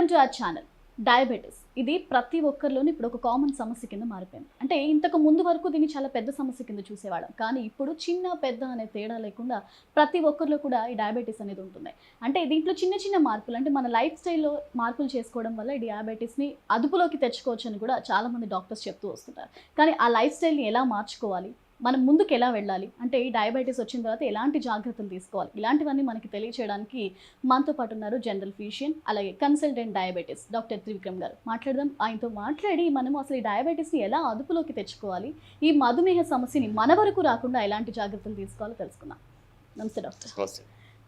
To our channel. Diabetes ఇది ప్రతి ఒక్కరిలోని ఇప్పుడు ఒక కామన్ సమస్య కింద మారిపోయింది. అంటే ఇంతకు ముందు వరకు దీన్ని చాలా పెద్ద సమస్య కింద చూసేవాళ్ళం, కానీ ఇప్పుడు చిన్న పెద్ద అనే తేడా లేకుండా ప్రతి ఒక్కరిలో కూడా ఈ డయాబెటీస్ అనేది ఉంటుంది. అంటే దీంట్లో చిన్న చిన్న మార్పులు, అంటే మన లైఫ్ స్టైల్లో మార్పులు చేసుకోవడం వల్ల ఈ డయాబెటీస్ని అదుపులోకి తెచ్చుకోవచ్చు అని కూడా చాలామంది డాక్టర్స్ చెప్తూ వస్తుంటారు. కానీ ఆ లైఫ్ స్టైల్ని ఎలా మార్చుకోవాలి, మనం ముందుకు ఎలా వెళ్ళాలి, అంటే ఈ డయాబెటీస్ వచ్చిన తర్వాత ఎలాంటి జాగ్రత్తలు తీసుకోవాలి, ఇలాంటివన్నీ మనకి తెలియచేయడానికి మనతో పాటు ఉన్నారు జనరల్ ఫిజిషియన్ అలాగే కన్సల్టెంట్ డయాబెటీస్ డాక్టర్ త్రివిక్రమ్ గారు. మనతో మాట్లాడి మనము అసలు ఈ డయాబెటీస్ని ఎలా అదుపులోకి తెచ్చుకోవాలి, ఈ మధుమేహ సమస్యని మన వరకు రాకుండా ఎలాంటి జాగ్రత్తలు తీసుకోవాలో తెలుసుకుందాం. నమస్తే డాక్టర్.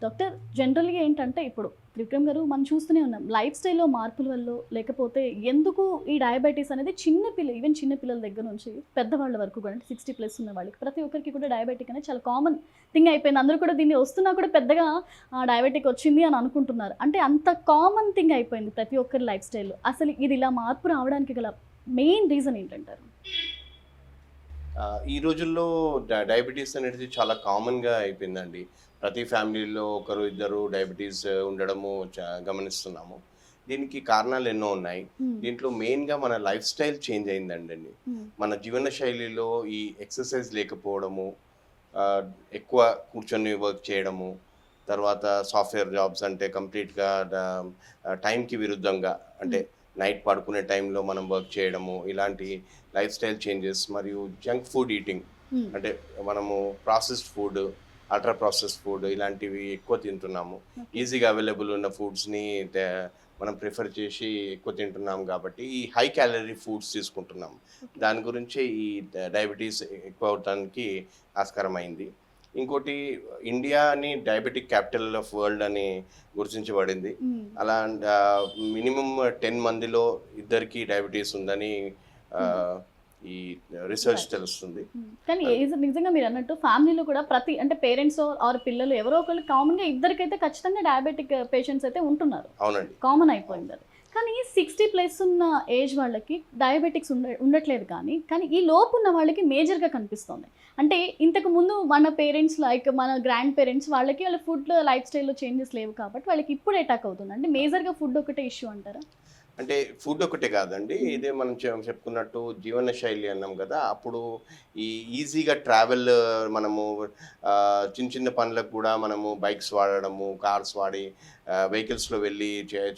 డాక్టర్, జనరల్గా ఏంటంటే ఇప్పుడు త్రివిక్రమ్ గారు మనం చూస్తూనే ఉన్నాం, లైఫ్ స్టైల్లో మార్పుల వల్ల లేకపోతే ఎందుకు ఈ డయాబెటీస్ అనేది ఈవెన్ చిన్న పిల్లల దగ్గర నుంచి పెద్దవాళ్ళ వరకు కూడా, అంటే 60+ ఉన్న వాళ్ళకి ప్రతి ఒక్కరికి కూడా డయాబెటిక్ అనేది చాలా కామన్ థింగ్ అయిపోయింది. అందరూ కూడా దీన్ని వస్తున్నా కూడా పెద్దగా డయాబెటిక్ వచ్చింది అని అనుకుంటున్నారు. అంటే అంత కామన్ థింగ్ అయిపోయింది ప్రతి ఒక్కరి లైఫ్ స్టైల్లో. అసలు ఇది ఇలా మార్పు రావడానికి గల మెయిన్ రీజన్ ఏంటంటారు? ఈ రోజుల్లో డయాబెటీస్ అనేది చాలా కామన్గా అయిపోయిందండి. ప్రతి ఫ్యామిలీలో ఒకరు ఇద్దరు డయాబెటీస్ ఉండడము గమనిస్తున్నాము. దీనికి కారణాలు ఎన్నో ఉన్నాయి. దీంట్లో మెయిన్గా మన లైఫ్ స్టైల్ చేంజ్ అయిందండి. మన జీవన శైలిలో ఈ ఎక్సర్సైజ్ లేకపోవడము, ఎక్కువ కూర్చొని వర్క్ చేయడము, తర్వాత సాఫ్ట్వేర్ జాబ్స్ అంటే కంప్లీట్గా టైంకి విరుద్ధంగా, అంటే నైట్ పడుకునే టైంలో మనం వర్క్ చేయడము, ఇలాంటి లైఫ్ స్టైల్ చేంజెస్, మరియు జంక్ ఫుడ్ ఈటింగ్, అంటే మనము processed food, ultra process food ఇలాంటివి ఎక్కువ తింటున్నాము. ఈజీగా అవైలబుల్ ఉన్న ఫుడ్స్ని మనం ప్రిఫర్ చేసి ఎక్కువ తింటున్నాం కాబట్టి ఈ హై క్యాలరీ ఫుడ్స్ తీసుకుంటున్నాం. దాని గురించి ఈ డయాబెటీస్ ఎక్కువ అవడానికి ఆస్కారం అయింది. ఇంకోటి, ఇండియాని డయాబెటిక్ క్యాపిటల్ ఆఫ్ వరల్డ్ అని గుర్తించబడింది. అలా మినిమం 10 మందిలో ఇద్దరికి డయాబెటీస్ ఉందని ఈ రీసెర్చ్ తెలుస్తుంది. కానీ నిజంగా మీరు అన్నట్టు ఫ్యామిలీలో కూడా ప్రతి, అంటే పేరెంట్స్ ఆర్ పిల్లలు ఎవరో ఒకళ్ళు కామన్గా ఇద్దరికైతే ఖచ్చితంగా డయాబెటిక్ పేషెంట్స్ అయితే ఉంటున్నారు. అవునండి, కామన్ అయిపోయింది అది. కానీ 60+ ఉన్న ఏజ్ వాళ్ళకి డయాబెటిక్స్ ఉండట్లేదు, కానీ ఈ లోపు ఉన్న వాళ్ళకి మేజర్గా కనిపిస్తుంది. అంటే ఇంతకు ముందు మన పేరెంట్స్ లైక్ మన గ్రాండ్ పేరెంట్స్ వాళ్ళకి వాళ్ళ ఫుడ్ లైఫ్ స్టైల్లో చేంజెస్ లేవు కాబట్టి వాళ్ళకి ఇప్పుడు అటాక్ అవుతుంది. అంటే మేజర్గా ఫుడ్ ఒకటే ఇష్యూ అంటారా? అంటే ఫుడ్ ఒకటే కాదండి, ఇదే మనం చెప్పుకున్నట్టు జీవన శైలి అన్నాం కదా. అప్పుడు ఈ ఈజీగా ట్రావెల్, మనము చిన్న చిన్న పనులకు కూడా మనము బైక్స్ వాడడము, కార్స్ వాడి వెహికల్స్లో వెళ్ళి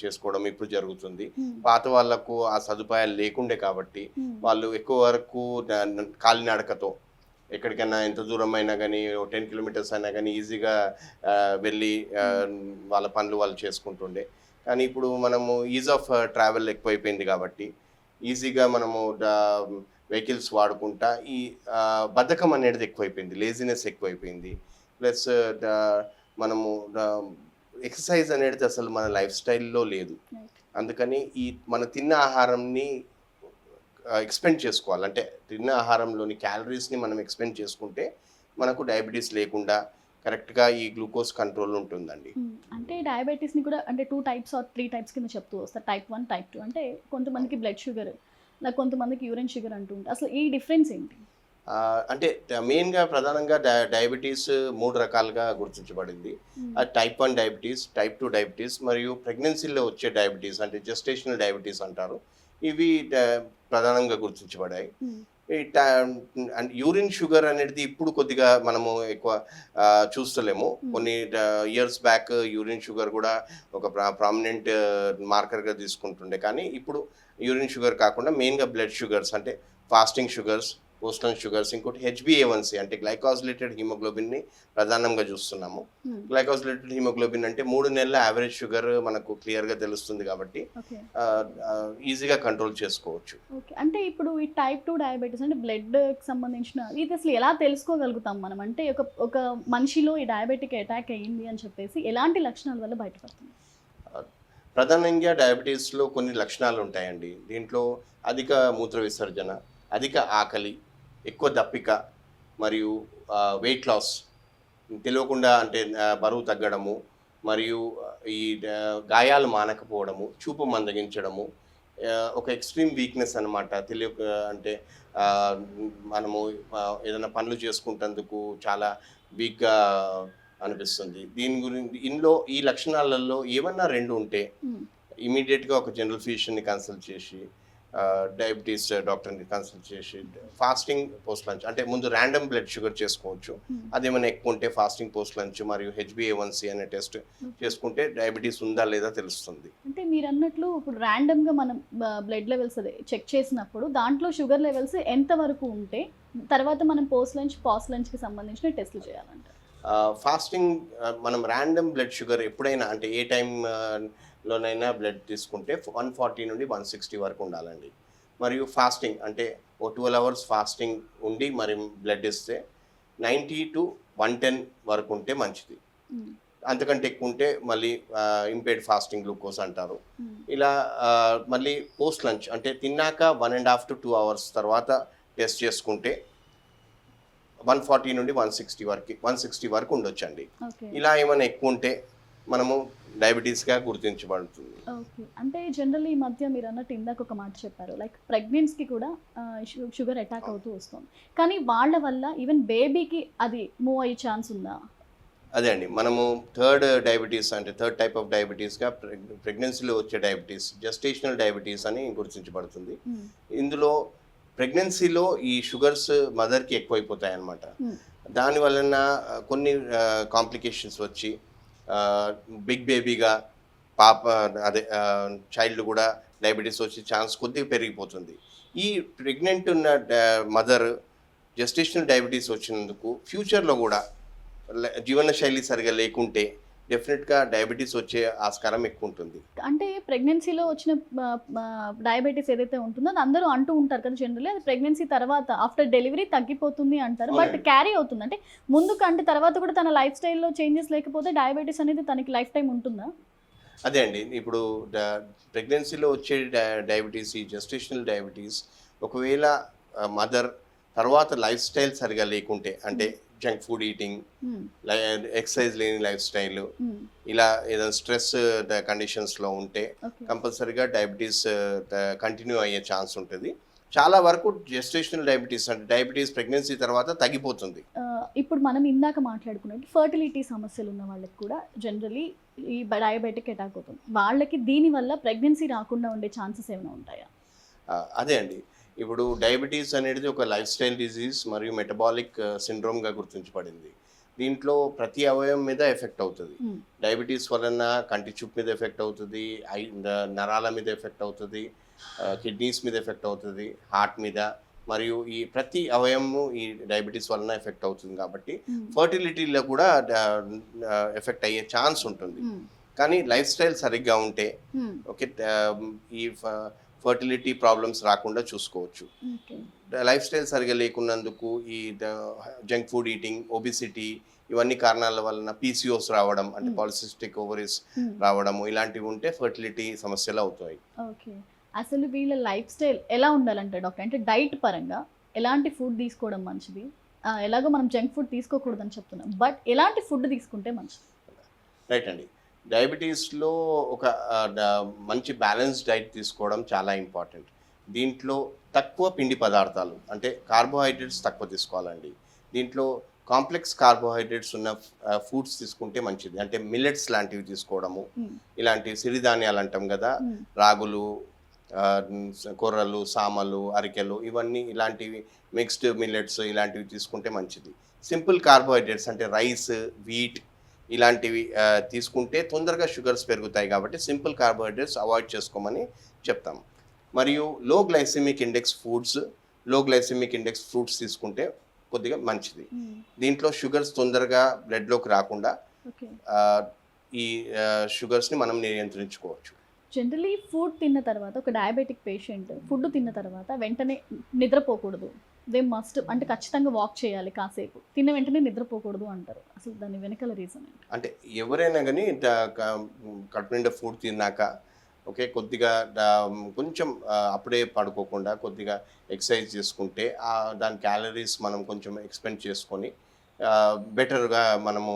చేసుకోవడం ఇప్పుడు జరుగుతుంది. పాత వాళ్ళకు ఆ సదుపాయాలు లేకుండే కాబట్టి వాళ్ళు ఎక్కువ వరకు కాలినడకతో ఎక్కడికైనా ఎంత దూరం అయినా కానీ 10 కిలోమీటర్స్ అయినా కానీ ఈజీగా వెళ్ళి వాళ్ళ పనులు వాళ్ళు చేసుకుంటుండే. కానీ ఇప్పుడు మనము ఈజ్ ఆఫ్ ట్రావెల్ ఎక్కువైపోయింది కాబట్టి ఈజీగా మనము వెహికల్స్ వాడుకుంటా ఈ బద్ధకం అనేది ఎక్కువైపోయింది, లేజినెస్ ఎక్కువైపోయింది. ప్లస్ మనము ఎక్సర్సైజ్ అనేది అసలు మన లైఫ్ స్టైల్లో లేదు. అందుకని ఈ మన తిన్న ఆహారంని ఎక్స్పెండ్ చేసుకోవాలి. అంటే తిన్న ఆహారంలోని క్యాలరీస్ని మనం ఎక్స్పెండ్ చేసుకుంటే మనకు డయాబెటీస్ లేకుండా కరెక్ట్గా ఈ గ్లూకోజ్ కంట్రోల్ ఉంటుందండి. అంటే డయాబెటీస్ని కూడా అంటే 2 టైప్స్ ఆర్ 3 టైప్స్ కింద చెప్తూ వస్తారు. Type 1, type 2. అంటే కొంతమందికి బ్లడ్ షుగర్, నాకు కొంతమందికి యూరిన్ షుగర్ అంటూ ఉంటారు. అసలు ఈ డిఫరెన్స్ ఏంటి? అంటే మెయిన్గా ప్రధానంగా డయాబెటీస్ 3 రకాలుగా గుర్తించబడింది. టైప్ 1 డయాబెటీస్, టైప్ 2 డయాబెటీస్, మరియు ప్రెగ్నెన్సీలో వచ్చే డయాబెటీస్ అంటే జెస్టేషనల్ డయాబెటీస్ అంటారు. ఇవి ప్రధానంగా గుర్తించబడాయి. అండ్ యూరిన్ షుగర్ అనేది ఇప్పుడు కొద్దిగా మనము ఎక్కువ చూస్తలేము. కొన్ని ఇయర్స్ బ్యాక్ యూరిన్ షుగర్ కూడా ఒక ప్రామినెంట్ మార్కర్గా తీసుకుంటుండే, కానీ ఇప్పుడు యూరిన్ షుగర్ కాకుండా మెయిన్గా బ్లడ్ షుగర్స్ అంటే ఫాస్టింగ్ షుగర్స్, పోస్టల్ షుగర్స్, ఇంకోటి HbA1c అంటే గ్లైకోసిలేటెడ్ హిమోగ్లోబిన్ని ప్రధానంగా చూస్తున్నాము. గ్లైకోసిలేటెడ్ హిమోగ్లోబిన్ అంటే 3 నెలల యావరేజ్ షుగర్ మనకు క్లియర్గా తెలుస్తుంది కాబట్టి ఈజీగా కంట్రోల్ చేసుకోవచ్చు. అంటే ఇప్పుడు ఈ టైప్ 2 డయాబెటీస్ అంటే బ్లడ్కి సంబంధించిన ఇది అసలు ఎలా తెలుసుకోగలుగుతాం మనం? అంటే ఒక మనిషిలో ఈ డయాబెటిక్ అటాక్ అయ్యింది అని చెప్పేసి ఎలాంటి లక్షణాల వల్ల బయటపడుతుంది? ప్రధానంగా డయాబెటీస్లో కొన్ని లక్షణాలు ఉంటాయండి. దీంట్లో అధిక మూత్ర విసర్జన, అధిక ఆకలి, ఎక్కువ దప్పిక, మరియు వెయిట్ లాస్, తెలియకుండా అంటే బరువు తగ్గడము, మరియు ఈ గాయాలు మానకపోవడము, చూపు మందగించడము, ఒక ఎక్స్ట్రీమ్ వీక్నెస్ అనమాట. అంటే మనము ఏదైనా పనులు చేసుకుంటేందుకు చాలా వీక్గా అనిపిస్తుంది. దీని గురించి ఈ లక్షణాలలో ఏమన్నా 2 ఉంటే ఇమీడియట్గా ఒక జనరల్ ఫిజిషియన్ని కన్సల్ట్ చేసి డయాబెటీస్ డాక్టర్ని కన్సల్ట్ చేసి ఫాస్టింగ్ పోస్ట్ లంచ్ అంటే ముందు ర్యాండమ్ బ్లడ్ షుగర్ చేసుకోవచ్చు. అదేమైనా ఎక్కువ ఉంటే ఫాస్టింగ్ పోస్ట్ లంచ్ మరియు HbA1c అనే టెస్ట్ చేసుకుంటే డయాబెటీస్ ఉందా లేదా తెలుస్తుంది. అంటే మీరు అన్నట్లు ఇప్పుడు ర్యాండమ్గా మనం బ్లడ్ లెవెల్స్ అదే చెక్ చేసినప్పుడు దాంట్లో షుగర్ లెవెల్స్ ఎంత వరకు ఉంటే తర్వాత మనం పాస్ట్ లంచ్కి సంబంధించిన టెస్టులు చేయాలంట. ఫాస్టింగ్ మనం ర్యాండమ్ బ్లడ్ షుగర్ ఎప్పుడైనా అంటే ఏ టైంలోనైనా బ్లడ్ తీసుకుంటే 140 నుండి 160 వరకు ఉండాలండి. మరియు ఫాస్టింగ్ అంటే ఓ 12 అవర్స్ ఫాస్టింగ్ ఉండి మరి బ్లడ్ ఇస్తే 90 to 110 వరకు ఉంటే మంచిది. అంతకంటే ఎక్కువ ఉంటే మళ్ళీ ఇంపేర్డ్ ఫాస్టింగ్ గ్లూకోజ్ అంటారు. ఇలా మళ్ళీ పోస్ట్ లంచ్ అంటే తిన్నాక 1.5 to 2 అవర్స్ తర్వాత టెస్ట్ చేసుకుంటే 140 నుండి 160 వరకు ఉండొచ్చండి. ఇలా ఏమైనా ఎక్కువ ఉంటే మనము డయాబెటీస్గా గుర్తించబడుతుంది. ఓకే, అంటే జనరల్ ఈ మధ్య మీరు అన్నట్టు ఇందాక ఒక మాట చెప్పారు, లైక్ ప్రెగ్నెన్సీకి కూడా షుగర్ అటాక్ అవుతూ వస్తుంది, కానీ వాళ్ళ వల్ల ఈవెన్ బేబీకి అది మూవ్ అయ్యే ఛాన్స్ ఉందా? అదే అండి, మనము థర్డ్ టైప్ ఆఫ్ డయాబెటీస్గా ప్రెగ్నెన్సీలో వచ్చే డయాబెటీస్ జెస్టేషనల్ డయాబెటీస్ అని గుర్తించబడుతుంది. ఇందులో ప్రెగ్నెన్సీలో ఈ షుగర్స్ మదర్కి ఎక్కువైపోతాయి అన్నమాట. దాని వలన కొన్ని కాంప్లికేషన్స్ వచ్చి బిగ్ బేబీగా చైల్డ్ కూడా డయాబెటీస్ వచ్చే ఛాన్స్ కొద్దిగా పెరిగిపోతుంది. ఈ ప్రెగ్నెంట్ ఉన్న మదర్ జెస్టేషనల్ డయాబెటీస్ వచ్చినందుకు ఫ్యూచర్లో కూడా జీవనశైలి సరిగా లేకుంటే డెఫినెట్గా డయాబెటీస్ వచ్చే ఆస్కారం ఎక్కువ ఉంటుంది. అంటే ప్రెగ్నెన్సీలో వచ్చిన డయాబెటీస్ ఏదైతే ఉంటుందో అది అందరూ అంటూ ఉంటారు కదా జనరల్లీ, అది ప్రెగ్నెన్సీ తర్వాత ఆఫ్టర్ డెలివరీ తగ్గిపోతుంది అంటారు, బట్ క్యారీ అవుతుంది. అంటే ముందు కంటే తర్వాత కూడా తన లైఫ్ స్టైల్లో చేంజెస్ లేకపోతే డయాబెటీస్ అనేది తనకి లైఫ్ టైం ఉంటుందా? అదే అండి, ఇప్పుడు ప్రెగ్నెన్సీలో వచ్చే డయాబెటీస్ ఈ జెస్టేషనల్ డయాబెటీస్ ఒకవేళ మదర్ తర్వాత లైఫ్ స్టైల్ సరిగా లేకుంటే అంటే జంక్ ఫుడ్ ఈటింగ్, ఎక్సర్సైజ్ లేని లైఫ్ స్టైల్, ఇలా ఏదైనా స్ట్రెస్ కండిషన్స్లో ఉంటే కంపల్సరీగా డయాబెటీస్ కంటిన్యూ అయ్యే ఛాన్స్ ఉంటుంది. చాలా వరకు జెస్టేషనల్ డయాబెటీస్ అంటే డయాబెటీస్ ప్రెగ్నెన్సీ తర్వాత తగ్గిపోతుంది. ఇప్పుడు మనం ఇందాక మాట్లాడుకున్నట్టు ఫర్టిలిటీ సమస్యలు ఉన్న వాళ్ళకి కూడా జనరలీ ఈ డయాబెటిక్ అటాక్ అవుతుంది, వాళ్ళకి దీనివల్ల ప్రెగ్నెన్సీ రాకుండా ఉండే ఛాన్సెస్ ఏమైనా ఉంటాయా? అదే అండి, ఇప్పుడు డయాబెటీస్ అనేది ఒక లైఫ్ స్టైల్ డిజీజ్ మరియు మెటబాలిక్ సిండ్రోమ్గా గుర్తించబడింది. దీంట్లో ప్రతి అవయవం మీద ఎఫెక్ట్ అవుతుంది. డయాబెటీస్ వలన కంటి చూపు మీద ఎఫెక్ట్ అవుతుంది, నరాల మీద ఎఫెక్ట్ అవుతుంది, కిడ్నీస్ మీద ఎఫెక్ట్ అవుతుంది, హార్ట్ మీద, మరియు ఈ ప్రతి అవయవము ఈ డయాబెటీస్ వలన ఎఫెక్ట్ అవుతుంది. కాబట్టి ఫర్టిలిటీలో కూడా ఎఫెక్ట్ అయ్యే ఛాన్స్ ఉంటుంది. కానీ లైఫ్ స్టైల్ సరిగ్గా ఉంటే ఓకే ఈ ఫర్టిలిటీ ప్రాబ్లమ్స్ రాకుండా చూసుకోవచ్చు. లైఫ్ స్టైల్ సరిగా లేకున్నందుకు ఈ జంక్ ఫుడ్ ఈటింగ్, ఒబిసిటీ ఇవన్నీ కారణాల వలన PCOS రావడం అంటే పాలిసిస్టిక్ ఓవరీస్ రావడము ఇలాంటివి ఉంటే ఫర్టిలిటీ సమస్యలు అవుతాయి. ఓకే, అసలు వీళ్ళ లైఫ్ స్టైల్ ఎలా ఉండాలంటే డాక్టర్, అంటే డైట్ పరంగా ఎలాంటి ఫుడ్ తీసుకోవడం మంచిది? ఎలాగో మనం జంక్ ఫుడ్ తీసుకోకూడదని చెప్తున్నాం, బట్ ఎలాంటి ఫుడ్ తీసుకుంటే మంచిది? రైట్ అండి, డయాబెటీస్లో ఒక మంచి బ్యాలెన్స్ డైట్ తీసుకోవడం చాలా ఇంపార్టెంట్. దీంట్లో తక్కువ పిండి పదార్థాలు అంటే కార్బోహైడ్రేట్స్ తక్కువ తీసుకోవాలండి. దీంట్లో కాంప్లెక్స్ కార్బోహైడ్రేట్స్ ఉన్న ఫుడ్స్ తీసుకుంటే మంచిది. అంటే మిల్లెట్స్ లాంటివి తీసుకోవడము, ఇలాంటి సిరిధాన్యాలు అంటాం కదా, రాగులు, కొర్రలు, సామలు, అరికెలు, ఇవన్నీ ఇలాంటివి మిక్స్డ్ మిల్లెట్స్ ఇలాంటివి తీసుకుంటే మంచిది. సింపుల్ కార్బోహైడ్రేట్స్ అంటే రైస్, వీట్ ఇలాంటివి తీసుకుంటే తొందరగా షుగర్స్ పెరుగుతాయి. కాబట్టి సింపుల్ కార్బోహైడ్రేట్స్ అవాయిడ్ చేసుకోమని చెప్తాం. మరియు లో గ్లైసెమిక్ ఇండెక్స్ ఫ్రూట్స్ తీసుకుంటే కొద్దిగా మంచిది. దీంట్లో షుగర్స్ తొందరగా బ్లడ్లోకి రాకుండా ఈ షుగర్స్ని మనం నియంత్రించుకోవచ్చు. జనరలీ ఫుడ్ తిన్న తర్వాత ఒక డయాబెటిక్ పేషెంట్ ఫుడ్ తిన్న తర్వాత వెంటనే నిద్రపోకూడదు, దే మస్ట్ అంటే ఖచ్చితంగా వాక్ చేయాలి, కాసేపు తిన్న వెంటనే నిద్రపోకూడదు అంటారు. అసలు దాని వెనకాల రీజన్ ఏంటి? అంటే ఎవరైనా కానీ కడుపు నిండా ఫుడ్ తిన్నాక ఓకే కొద్దిగా కొంచెం అప్పుడే పడుకోకుండా కొద్దిగా ఎక్సర్సైజ్ చేసుకుంటే దాని క్యాలరీస్ మనం కొంచెం ఎక్స్పెండ్ చేసుకొని బెటర్గా మనము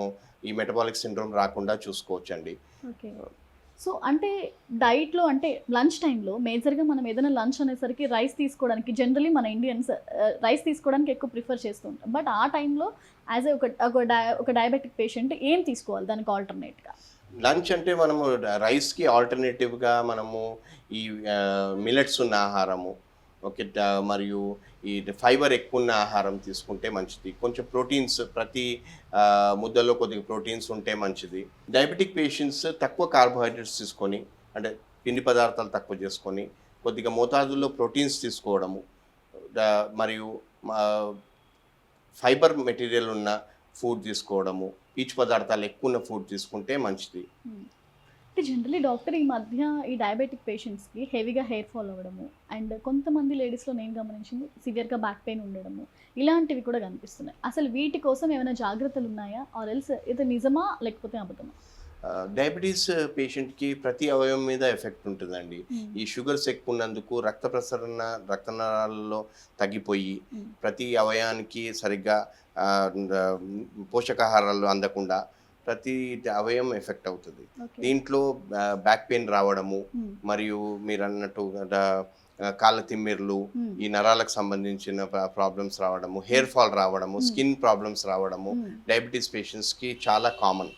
ఈ మెటబాలిక్ సిండ్రోమ్ రాకుండా చూసుకోవచ్చండి. ఓకే, సో అంటే డైట్లో అంటే లంచ్ టైంలో మేజర్గా మనం ఏదైనా లంచ్ అనేసరికి రైస్ తీసుకోవడానికి జనరలీ మన ఇండియన్స్ రైస్ తీసుకోవడానికి ఎక్కువ ప్రిఫర్ చేస్తూ ఉంటాం, బట్ ఆ టైంలో యాజ్ ఒక డయాబెటిక్ పేషెంట్ ఏం తీసుకోవాలి దానికి ఆల్టర్నేట్గా? లంచ్ అంటే మనము రైస్కి ఆల్టర్నేటివ్గా మనము ఈ మిల్లెట్స్ ఉన్న ఆహారము, ఓకే, మరియు ఈ ఫైబర్ ఎక్కువ ఉన్న ఆహారం తీసుకుంటే మంచిది. కొంచెం ప్రోటీన్స్ ప్రతి ముద్దలో కొద్దిగా ప్రోటీన్స్ ఉంటే మంచిది. డయాబెటిక్ పేషెంట్స్ తక్కువ కార్బోహైడ్రేట్స్ తీసుకొని, అంటే పిండి పదార్థాలు తక్కువ చేసుకొని కొద్దిగా మోతాదుల్లో ప్రోటీన్స్ తీసుకోవడము, మరియు ఫైబర్ మెటీరియల్ ఉన్న ఫుడ్ తీసుకోవడము, పీచు పదార్థాలు ఎక్కువ ఉన్న ఫుడ్ తీసుకుంటే మంచిది. అంటే జనరలీ డాక్టర్ ఈ మధ్య ఈ డయాబెటిక్ పేషెంట్స్కి హెవీగా హెయిర్ ఫాల్ అవ్వడము అండ్ కొంతమంది లేడీస్లో నేను గమనించింది సివియర్గా బ్యాక్ పెయిన్ ఉండడము ఇలాంటివి కూడా కనిపిస్తున్నాయి. అసలు వీటి కోసం ఏమైనా జాగ్రత్తలు ఉన్నాయా ఆర్ ఎల్స్ ఇది నిజమా లేకపోతే అబద్ధమా? డయాబెటీస్ పేషెంట్కి ప్రతి అవయవం మీద ఎఫెక్ట్ ఉంటుందండి. ఈ షుగర్స్ ఎక్కువ ఉన్నందుకు రక్త ప్రసరణ రక్తనాళాలలో తగ్గిపోయి ప్రతి అవయవానికి సరిగ్గా పోషకాహారాలు అందకుండా ప్రతి అవయవం ఎఫెక్ట్ అవుతుంది. దీంట్లో బ్యాక్ పెయిన్ రావడము, మరియు మీరు అన్నట్టు కాళ్ళ తిమ్మిర్లు, ఈ నరాలకు సంబంధించిన ప్రాబ్లమ్స్ రావడము, హెయిర్ ఫాల్ రావడము, స్కిన్ ప్రాబ్లమ్స్ రావడము డయాబెటీస్ పేషెంట్స్కి చాలా కామన్.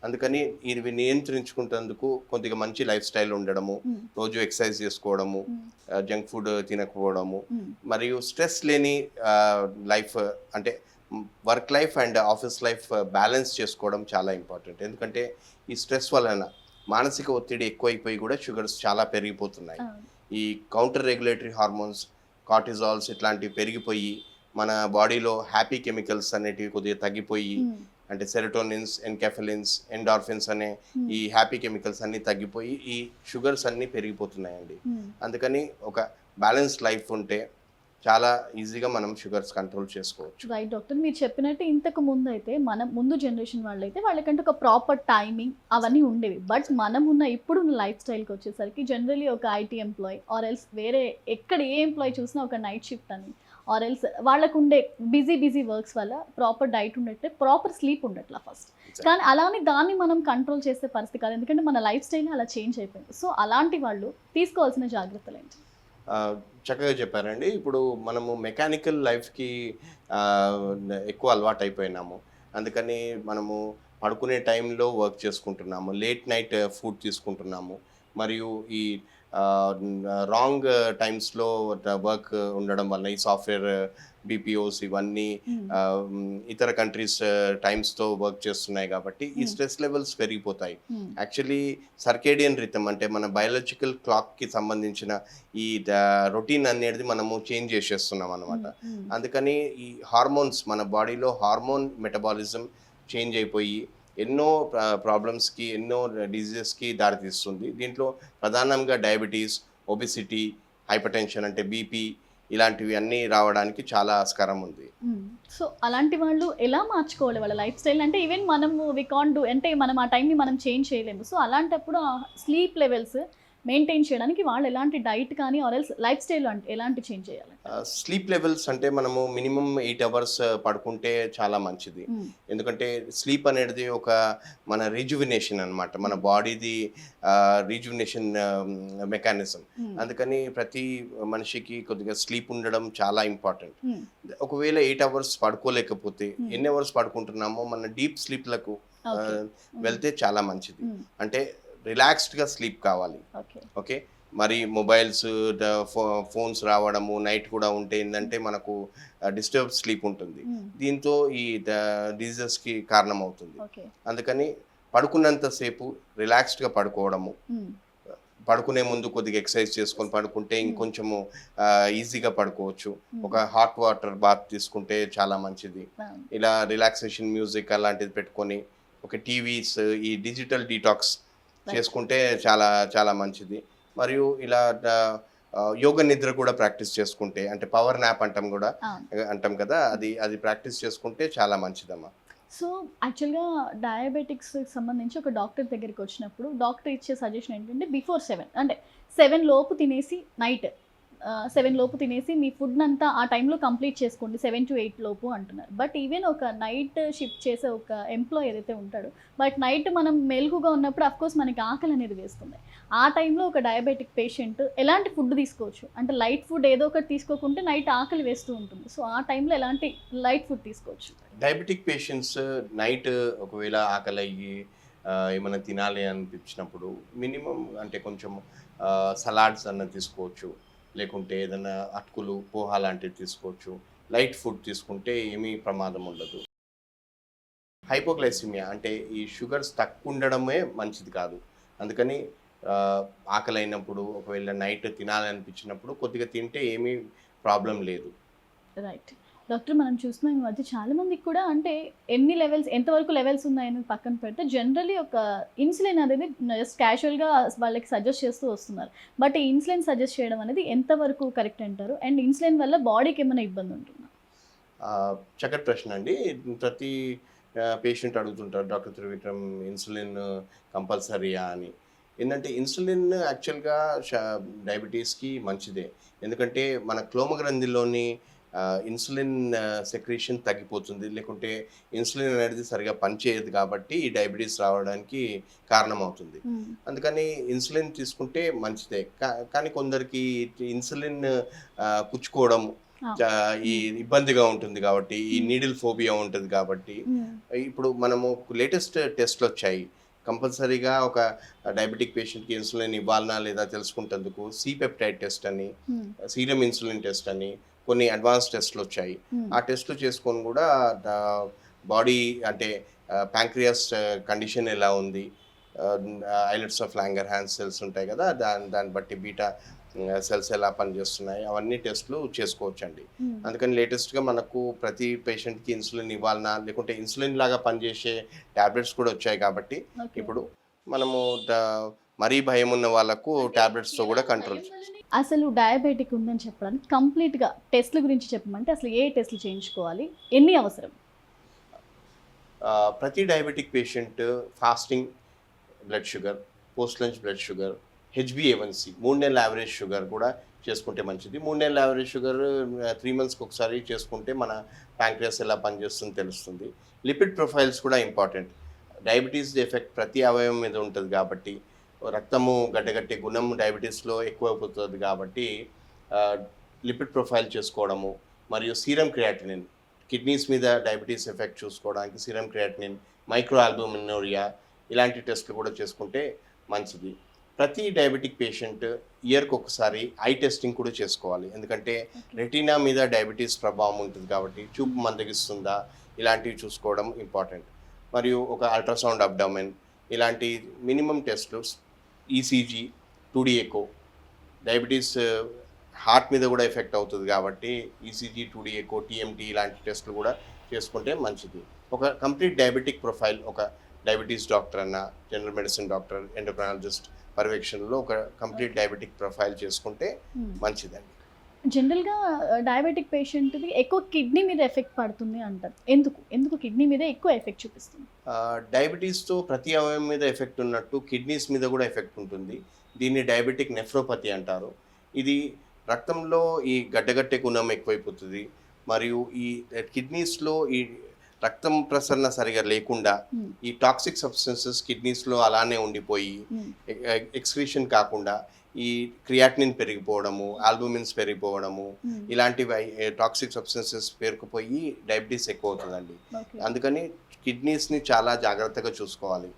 అందుకని ఇవి నియంత్రించుకుంటేందుకు కొద్దిగా మంచి లైఫ్ స్టైల్ ఉండడము, రోజు ఎక్సర్సైజ్ చేసుకోవడము, జంక్ ఫుడ్ తినకపోవడము, మరియు స్ట్రెస్ లేని లైఫ్, అంటే work life and office life balance చేసుకోవడం చాలా ఇంపార్టెంట్. ఎందుకంటే ఈ స్ట్రెస్ వలన మానసిక ఒత్తిడి ఎక్కువైపోయి కూడా షుగర్స్ చాలా పెరిగిపోతున్నాయి. ఈ కౌంటర్ రెగ్యులేటరీ హార్మోన్స్, కార్టిజాల్స్ ఇట్లాంటివి పెరిగిపోయి మన బాడీలో హ్యాపీ కెమికల్స్ అనేటివి కొద్దిగా తగ్గిపోయి, అంటే సెరోటోనిన్స్, ఎన్కెఫలిన్స్, ఎండార్ఫిన్స్ అనే ఈ హ్యాపీ కెమికల్స్ అన్నీ తగ్గిపోయి ఈ షుగర్స్ అన్నీ పెరిగిపోతున్నాయండి. అందుకని ఒక బ్యాలెన్స్డ్ లైఫ్ ఉంటే చాలా ఈజీగా మనం షుగర్స్ కంట్రోల్ చేసుకోవచ్చు. రైట్ డాక్టర్, మీరు చెప్పినట్టు ఇంతకు ముందు అయితే మనం ముందు జనరేషన్ వాళ్ళైతే వాళ్ళకంటే ఒక ప్రాపర్ టైమింగ్ అవన్నీ ఉండేవి. బట్ మనం ఉన్న ఇప్పుడున్న లైఫ్ స్టైల్కి వచ్చేసరికి జనరలీ ఒక ఐటీ ఎంప్లాయ్ ఆర్ ఎల్స్ వేరే ఎక్కడ ఏ ఎంప్లాయ్ చూసినా ఒక నైట్ షిఫ్ట్ అని ఆర్ ఎల్స్ వాళ్ళకు ఉండే బిజీ వర్క్స్ వల్ల ప్రాపర్ డైట్ ఉండట్లే, ప్రాపర్ స్లీప్ ఉండట్లా ఫస్ట్. కానీ అలానే దాన్ని మనం కంట్రోల్ చేసే పరిస్థితి కాదు, ఎందుకంటే మన లైఫ్ స్టైల్ అలా చేంజ్ అయిపోయింది. సో అలాంటి వాళ్ళు తీసుకోవాల్సిన జాగ్రత్తలు ఏంటి? చక్కగా చెప్పారండి. ఇప్పుడు మనము మెకానికల్ లైఫ్కి ఎక్కువ అలవాటు అయిపోయినాము. అందుకని మనము పడుకునే టైంలో వర్క్ చేసుకుంటున్నాము, లేట్ నైట్ ఫుడ్ తీసుకుంటున్నాము, మరియు ఈ రాంగ్ టైమ్స్లో వర్క్ ఉండడం వల్ల ఈ సాఫ్ట్వేర్ బీపీఓస్ ఇవన్నీ ఇతర కంట్రీస్ టైమ్స్తో వర్క్ చేస్తున్నాయి కాబట్టి ఈ స్ట్రెస్ లెవెల్స్ పెరిగిపోతాయి. యాక్చువల్లీ సర్కేడియన్ రిథమ్ అంటే మన బయాలజికల్ క్లాక్కి సంబంధించిన ఈ రొటీన్ అనేది మనము చేంజ్ చేసేస్తున్నాం అనమాట. అందుకని ఈ హార్మోన్స్, మన బాడీలో హార్మోన్ మెటబాలిజం చేంజ్ అయిపోయి ఎన్నో ప్రాబ్లమ్స్కి, ఎన్నో డిజీజెస్కి దారితీస్తుంది. దీంట్లో ప్రధానంగా డయాబెటీస్, ఒబిసిటీ, హైపర్టెన్షన్ అంటే బీపీ ఇలాంటివి అన్నీ రావడానికి చాలా ఆస్కారం ఉంది. సో అలాంటి వాళ్ళు ఎలా మార్చుకోవాలి వాళ్ళ లైఫ్ స్టైల్? అంటే ఈవెన్ మనము వి కాంట్ డూ, అంటే మనం ఆ టైంని మనం చేంజ్ చేయలేము. సో అలాంటప్పుడు స్లీప్ లెవెల్స్ మెయింటైన్ చేయడానికి వాళ్ళు ఎలాంటి డైట్ కానీ ఆర్ ఎల్స్ లైఫ్ స్టైల్ అంటే ఎలాంటి చేంజ్ చేయాలి? స్లీప్ లెవెల్స్ అంటే మనము మినిమం 8 hours పడుకుంటే చాలా మంచిది. ఎందుకంటే స్లీప్ అనేది ఒక మన రిజువినేషన్ అనమాట, మన బాడీది రిజువినేషన్ మెకానిజం. అందుకని ప్రతి మనిషికి కొద్దిగా స్లీప్ ఉండడం చాలా ఇంపార్టెంట్. ఒకవేళ 8 hours పడుకోలేకపోతే ఎన్ని అవర్స్ పడుకుంటున్నామో మన డీప్ స్లీప్లకు వెళ్తే చాలా మంచిది. అంటే రిలాక్స్డ్గా స్లీప్ కావాలి. ఓకే, మరి మొబైల్స్, ఫోన్స్ రావడము నైట్ కూడా ఉంటే ఏంటంటే మనకు డిస్టర్బ్ స్లీప్ ఉంటుంది. దీంతో ఈ డిజీజెస్కి కారణం అవుతుంది. అందుకని పడుకున్నంతసేపు రిలాక్స్డ్గా పడుకోవడము, పడుకునే ముందు కొద్దిగా ఎక్సర్సైజ్ చేసుకొని పడుకుంటే ఇంకొంచెము ఈజీగా పడుకోవచ్చు. ఒక హాట్ వాటర్ బాత్ తీసుకుంటే చాలా మంచిది. ఇలా రిలాక్సేషన్ మ్యూజిక్ అలాంటిది పెట్టుకొని, ఒక టీవీస్, ఈ డిజిటల్ డీటాక్స్ చేసుకుంటే చాలా చాలా మంచిది. మరియు ఇలా యోగ నిద్ర కూడా ప్రాక్టీస్ చేసుకుంటే, అంటే పవర్ నాప్ అంటాం కదా, అది ప్రాక్టీస్ చేసుకుంటే చాలా మంచిదమ్మా. సో యాక్చువల్గా డయాబెటిక్స్కి సంబంధించి ఒక డాక్టర్ దగ్గరికి వచ్చినప్పుడు డాక్టర్ ఇచ్చే సజెషన్ ఏంటంటే బిఫోర్ 7, అంటే 7 లోపు తినేసి నైట్ 7 లోపు తినేసి మీ ఫుడ్ అంతా ఆ టైంలో కంప్లీట్ చేసుకోండి 7 to 8 లోపు అంటున్నారు. బట్ ఈవెన్ ఒక నైట్ షిఫ్ట్ చేసే ఒక ఎంప్లాయ్ ఏదైతే ఉంటాడో, బట్ నైట్ మనం మెలుగుగా ఉన్నప్పుడు అఫ్కోర్స్ మనకి ఆకలి అనేది వేస్తుంది. ఆ టైంలో ఒక డయాబెటిక్ పేషెంట్ ఎలాంటి ఫుడ్ తీసుకోవచ్చు? అంటే లైట్ ఫుడ్ ఏదో ఒకటి తీసుకోకుంటే నైట్ ఆకలి వేస్తూ ఉంటుంది. సో ఆ టైంలో ఎలాంటి లైట్ ఫుడ్ తీసుకోవచ్చు? డయాబెటిక్ పేషెంట్స్ నైట్ ఒకవేళ ఆకలి అయ్యి ఏమైనా తినాలి అనిపించినప్పుడు మినిమం అంటే కొంచెం సలాడ్స్ అన్న తీసుకోవచ్చు, లేకుంటే ఏదైనా అటుకులు పోహా లాంటివి తీసుకోవచ్చు. లైట్ ఫుడ్ తీసుకుంటే ఏమీ ప్రమాదం ఉండదు. హైపోగ్లైసిమియా అంటే ఈ షుగర్స్ తక్కువ ఉండడమే మంచిది కాదు. అందుకని ఆకలైనప్పుడు ఒకవేళ నైట్ తినాలనిపించినప్పుడు కొద్దిగా తింటే ఏమీ ప్రాబ్లం లేదు. రైట్. డాక్టర్, మనం చూస్తున్నాం ఈ మధ్య చాలా మందికి కూడా అంటే ఎన్ని లెవెల్స్, ఎంతవరకు లెవెల్స్ ఉన్నాయని పక్కన పెడితే జనరల్లీ ఒక ఇన్సులిన్ అనేది జస్ట్ క్యాజువల్గా వాళ్ళకి సజెస్ట్ చేస్తూ వస్తున్నారు. బట్ ఈ ఇన్సులిన్ సజెస్ట్ చేయడం అనేది ఎంతవరకు కరెక్ట్ అంటారు? అండ్ ఇన్సులిన్ వల్ల బాడీకి ఏమైనా ఇబ్బంది ఉంటుందా? చక్కటి ప్రశ్న అండి. ప్రతి పేషెంట్ అడుగుతుంటారు, డాక్టర్ త్రివిక్రమ్ ఇన్సులిన్ కంపల్సరీయా అని. ఏంటంటే ఇన్సులిన్ యాక్చువల్గా డయాబెటీస్కి మంచిదే. ఎందుకంటే మన క్లోమగ్రంథిలోని ఇన్సులిన్ సెక్రీషన్ తగ్గిపోతుంది, లేకుంటే ఇన్సులిన్ అనేది సరిగా పనిచేయదు కాబట్టి ఈ డయాబెటీస్ రావడానికి కారణమవుతుంది. అందుకని ఇన్సులిన్ తీసుకుంటే మంచిదే. కానీ కొందరికి ఇన్సులిన్ పుచ్చుకోవడం ఈ ఇబ్బందిగా ఉంటుంది కాబట్టి, ఈ నీడిల్ ఫోబియా ఉంటుంది కాబట్టి, ఇప్పుడు మనము లేటెస్ట్ టెస్ట్లు వచ్చాయి. కంపల్సరీగా ఒక డయాబెటిక్ పేషెంట్కి ఇన్సులిన్ ఇవ్వాలనా లేదా తెలుసుకుంటేందుకు పెప్టైడ్ టెస్ట్ అని, సీరం ఇన్సులిన్ టెస్ట్ అని కొన్ని అడ్వాన్స్ టెస్ట్లు వచ్చాయి. ఆ టెస్ట్లు చేసుకొని కూడా బాడీ అంటే ప్యాంక్రియాస్ కండిషన్ ఎలా ఉంది, ఐలెట్స్ ఆఫ్ లాంగర్హాన్స్ సెల్స్ ఉంటాయి కదా, దాన్ని బట్టి బీటా సెల్స్ ఎలా పనిచేస్తున్నాయి అవన్నీ టెస్ట్లు చేసుకోవచ్చండి. అందుకని లేటెస్ట్గా మనకు ప్రతి పేషెంట్కి ఇన్సులిన్ ఇవ్వాలన్నా లేకుంటే ఇన్సులిన్ లాగా పనిచేసే ట్యాబ్లెట్స్ కూడా వచ్చాయి కాబట్టి ఇప్పుడు మనము మరీ భయం ఉన్న వాళ్ళకు ట్యాబ్లెట్స్తో కూడా కంట్రోల్. అసలు డయాబెటిక్ ఉందని చెప్పడానికి కంప్లీట్గా టెస్ట్ల గురించి చెప్పమంటే అసలు ఏ టెస్ట్లు చేయించుకోవాలి, ఎన్ని అవసరం? ప్రతి diabetic patient fasting blood sugar, post lunch blood sugar, HbA1c 3 నెలల యావరేజ్ షుగర్ కూడా చేసుకుంటే మంచిది. 3 నెలల యావరేజ్ షుగర్ 3 మంత్స్కి ఒకసారి చేసుకుంటే మన ప్యాంక్రియాస్ ఎలా పనిచేస్తుందో తెలుస్తుంది. లిపిడ్ ప్రొఫైల్స్ కూడా ఇంపార్టెంట్. డయాబెటీస్ ఎఫెక్ట్ ప్రతి అవయవం మీద ఉంటుంది కాబట్టి, రక్తము గడ్డగట్టే గుణం డయాబెటీస్లో ఎక్కువైపోతుంది కాబట్టి లిపిడ్ ప్రొఫైల్ చేసుకోవడము, మరియు సీరం క్రియాటినిన్, కిడ్నీస్ మీద డయాబెటీస్ ఎఫెక్ట్ చూసుకోవడానికి సీరం క్రియాటినిన్, మైక్రో ఆల్బుమినూరియా ఇలాంటి టెస్టులు కూడా చేసుకుంటే మంచిది. ప్రతి డయాబెటిక్ పేషెంట్ ఇయర్కి ఒకసారి ఐ టెస్టింగ్ కూడా చేసుకోవాలి. ఎందుకంటే రెటీనా మీద డయాబెటీస్ ప్రభావం ఉంటుంది కాబట్టి చూపు మందగిస్తుందా ఇలాంటివి చూసుకోవడం ఇంపార్టెంట్. మరియు ఒక అల్ట్రాసౌండ్ అబ్డామెన్ ఇలాంటి మినిమం టెస్ట్లు, ECG, 2D echo, diabetes heart మీద కూడా ఎఫెక్ట్ అవుతుంది కాబట్టి ఈసీజీ, 2D ఎకో, TMT ఇలాంటి టెస్టులు కూడా చేసుకుంటే మంచిది. ఒక కంప్లీట్ డయాబెటిక్ ప్రొఫైల్ ఒక డయాబెటీస్ డాక్టర్ అన్న, జనరల్ మెడిసిన్ డాక్టర్, ఎండోక్రైనాలజిస్ట్ పర్యవేక్షణలో ఒక కంప్లీట్ డయాబెటిక్ ప్రొఫైల్ చేసుకుంటే మంచిదండి. జనరల్గా డయాబెటిక్ పేషెంట్ది ఎక్కువ కిడ్నీ మీద ఎఫెక్ట్ పడుతుంది అంటారు. ఎందుకు కిడ్నీ మీద ఎక్కువ ఎఫెక్ట్ చూపిస్తుంది? డయాబెటీస్తో ప్రతి అవయవం మీద ఎఫెక్ట్ ఉన్నట్టు కిడ్నీస్ మీద కూడా ఎఫెక్ట్ ఉంటుంది. దీన్ని డయాబెటిక్ నెఫ్రోపతి అంటారు. ఇది రక్తంలో ఈ గడ్డగట్టే గుణం ఎక్కువైపోతుంది, మరియు ఈ కిడ్నీస్లో ఈ రక్తం ప్రసరణ సరిగా లేకుండా ఈ టాక్సిక్ సబ్స్టెన్సెస్ కిడ్నీస్లో అలానే ఉండిపోయి ఎక్స్క్రీషన్ కాకుండా ఈ క్రియాటినిన్ పెరిగిపోవడము, ఆల్బుమిన్స్ పెరిగిపోవడము, ఇలాంటివి టాక్సిక్ సబ్స్టెన్సెస్ పేరుకుపోయి డయాబెటీస్ ఎక్కువ అవుతుందండి. అందుకని కిడ్నీస్ని చాలా జాగ్రత్తగా చూసుకోవాలి.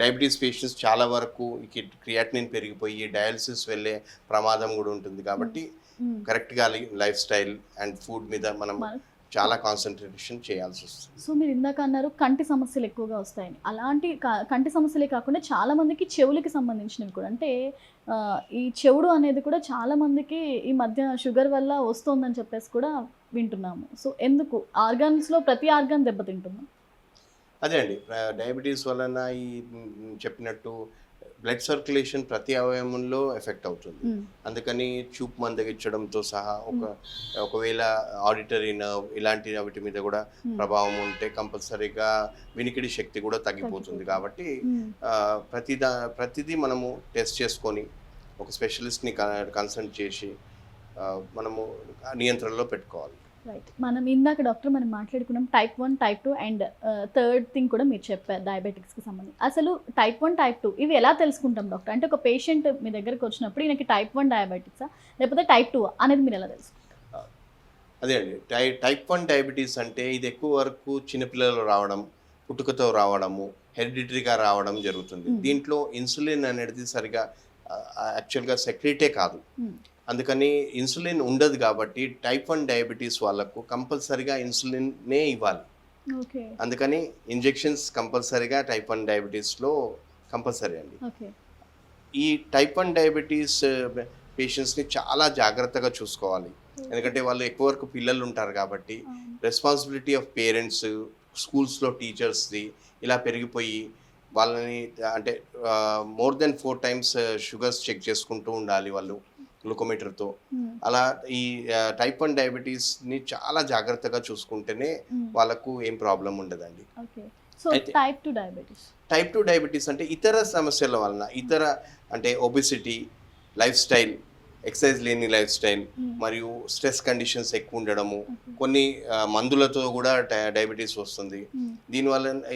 డయాబెటీస్ పేషెంట్స్ చాలా వరకు ఈ క్రియాటినిన్ పెరిగిపోయి డయాలసిస్ వెళ్ళే ప్రమాదం కూడా ఉంటుంది కాబట్టి కరెక్ట్గా లైఫ్ స్టైల్ అండ్ ఫుడ్ మీద మనం చాలా కాన్సన్ట్రేషన్ చేయాల్సి వస్తుంది. సో మీరు ఇందాక అన్నారు కంటి సమస్యలు ఎక్కువగా వస్తాయని. అలాంటి కంటి సమస్యలే కాకుండా చాలా మందికి చెవులకి సంబంధించినవి కూడా, అంటే ఈ చెవుడు అనేది కూడా చాలా మందికి ఈ మధ్య షుగర్ వల్ల వస్తుందని చెప్పేసి కూడా వింటున్నాము. సో ఎందుకు ఆర్గాన్స్లో ప్రతి ఆర్గాన్ దెబ్బతింటుంది? అదే అండి, డయాబెటీస్ వలన ఈ చెప్పినట్టు బ్లడ్ సర్క్యులేషన్ ప్రతి అవయవంలో ఎఫెక్ట్ అవుతుంది. అందుకని చూపు మందగించడంతో సహా ఒకవేళ ఆడిటరీ నర్వ్ ఇలాంటి వాటి మీద కూడా ప్రభావం ఉంటే కంపల్సరీగా వినికిడి శక్తి కూడా తగ్గిపోతుంది. కాబట్టి ప్రతిదీ మనము టెస్ట్ చేసుకొని ఒక స్పెషలిస్ట్ని కన్సల్ట్ చేసి మనము నియంత్రణలో పెట్టుకోవాలి. రైట్. మనం ఇందాక డాక్టర్ మనం మాట్లాడుకున్నాం type 1, type 2 and third thing కూడా మీరు చెప్పారు డయాబెటిక్స్కి సంబంధించి. అసలు టైప్ 1, టైప్ 2 ఇవి ఎలా తెలుసుకుంటాం డాక్టర్? అంటే ఒక పేషెంట్ మీ దగ్గరకు వచ్చినప్పుడు ఈయనకి టైప్ 1 డయాబెటిక్సా లేకపోతే టైప్ 2 అనేది మీరు ఎలా తెలుసుకుంటారు? అదే అండి, టైప్ 1 డయాబెటీస్ అంటే ఇది ఎక్కువ వరకు చిన్నపిల్లలు రావడం, పుట్టుకతో రావడము, హెరిడిటరీగా రావడం జరుగుతుంది. దీంట్లో ఇన్సులిన్ అనేది సరిగా యాక్చువల్గా సెక్రెటే కాదు. అందుకని ఇన్సులిన్ ఉండదు కాబట్టి టైప్ 1 డయాబెటీస్ వాళ్ళకు కంపల్సరీగా ఇన్సులిన్నే ఇవ్వాలి. ఓకే. అందుకని ఇంజెక్షన్స్ కంపల్సరీగా టైప్ 1 డయాబెటీస్లో కంపల్సరీ అండి. ఓకే. ఈ టైప్ 1 డయాబెటీస్ పేషెంట్స్ని చాలా జాగ్రత్తగా చూసుకోవాలి. ఎందుకంటే వాళ్ళు ఎక్కువ వరకు పిల్లలు ఉంటారు కాబట్టి రెస్పాన్సిబిలిటీ ఆఫ్ పేరెంట్స్, స్కూల్స్లో టీచర్స్ది ఇలా పెరిగిపోయి వాళ్ళని అంటే more than 4 times sugars check చేసుకుంటూ ఉండాలి వాళ్ళు గ్లూకోమీటర్తో. అలా ఈ టైప్ 1 డయాబెటీస్ని చాలా జాగ్రత్తగా చూసుకుంటేనే వాళ్ళకు ఏం ప్రాబ్లం ఉండదండి. So type 2 diabetes, type 2 diabetes అంటే ఇతర సమస్యల వలన అంటే ఒబిసిటీ, లైఫ్ స్టైల్, ఎక్సర్సైజ్ లేని లైఫ్ స్టైల్ మరియు స్ట్రెస్ కండిషన్స్ ఎక్కువ ఉండడము, కొన్ని మందులతో కూడా డయాబెటీస్ వస్తుంది.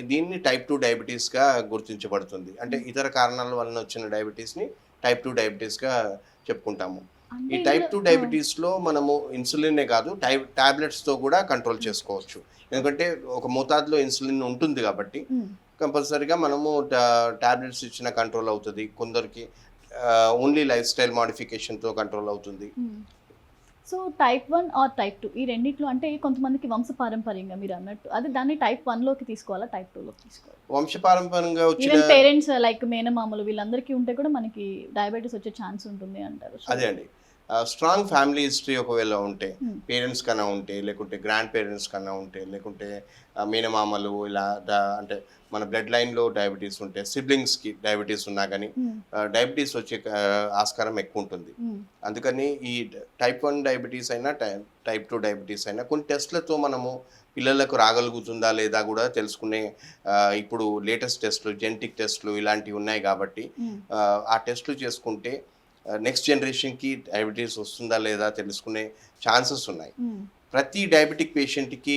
దీన్ని టైప్ 2 డయాబెటీస్గా గుర్తించబడుతుంది. అంటే ఇతర కారణాల వలన వచ్చిన డయాబెటీస్ని టైప్ 2 డయాబెటీస్గా చెప్పుకుంటాము. ఈ టైప్ 2 డయాబెటీస్లో మనము ఇన్సులినే కాదు టాబ్లెట్స్తో కూడా కంట్రోల్ చేసుకోవచ్చు. ఎందుకంటే ఒక మోతాదులో ఇన్సులిన్ ఉంటుంది కాబట్టి కంపల్సరీగా మనము టాబ్లెట్స్ ఇచ్చిన కంట్రోల్ అవుతుంది. కొందరికి ఓన్లీ లైఫ్ స్టైల్ మోడిఫికేషన్తో కంట్రోల్ అవుతుంది. సో టైప్ 1 ఆర్ టైప్ 2 ఈ రెండిట్లో అంటే కొంతమందికి వంశపారంపర్యంగా మీరు అన్నట్టు అది దాన్ని టైప్ 1లోకి తీసుకోవాలా, టైప్ 2లోకి తీసుకోవాలి? వంశపారంపర్యంగా వచ్చిన ఈవెన్ పేరెంట్స్ లైక్ మేనమామలు వీళ్ళందరికీ ఉంటే కూడా మనకి డయాబెటీస్ వచ్చే ఛాన్స్ ఉంటుంది అంటారు. అదే అండి, స్ట్రాంగ్ ఫ్యామిలీ హిస్టరీ ఒకవేళ ఉంటే, పేరెంట్స్ కన్నా ఉంటే, లేకుంటే గ్రాండ్ పేరెంట్స్ కన్నా ఉంటే, లేకుంటే మేనమామలు ఇలా అంటే మన బ్లడ్ లైన్లో డయాబెటీస్ ఉంటే, సిబ్లింగ్స్కి డయాబెటీస్ ఉన్నా కానీ డయాబెటీస్ వచ్చే ఆస్కారం ఎక్కువ ఉంటుంది. అందుకని ఈ టైప్ 1 డయాబెటీస్ అయినా టైప్ 2 డయాబెటీస్ అయినా కొన్ని టెస్ట్లతో మనము పిల్లలకు రాగలుగుతుందా లేదా కూడా తెలుసుకునే ఇప్పుడు లేటెస్ట్ టెస్ట్లు, జెనెటిక్ టెస్ట్లు ఇలాంటివి ఉన్నాయి కాబట్టి ఆ టెస్ట్లు చేసుకుంటే నెక్స్ట్ జనరేషన్కి డయాబెటీస్ వస్తుందా లేదా తెలుసుకునే ఛాన్సెస్ ఉన్నాయి. ప్రతి డయాబెటిక్ పేషెంట్కి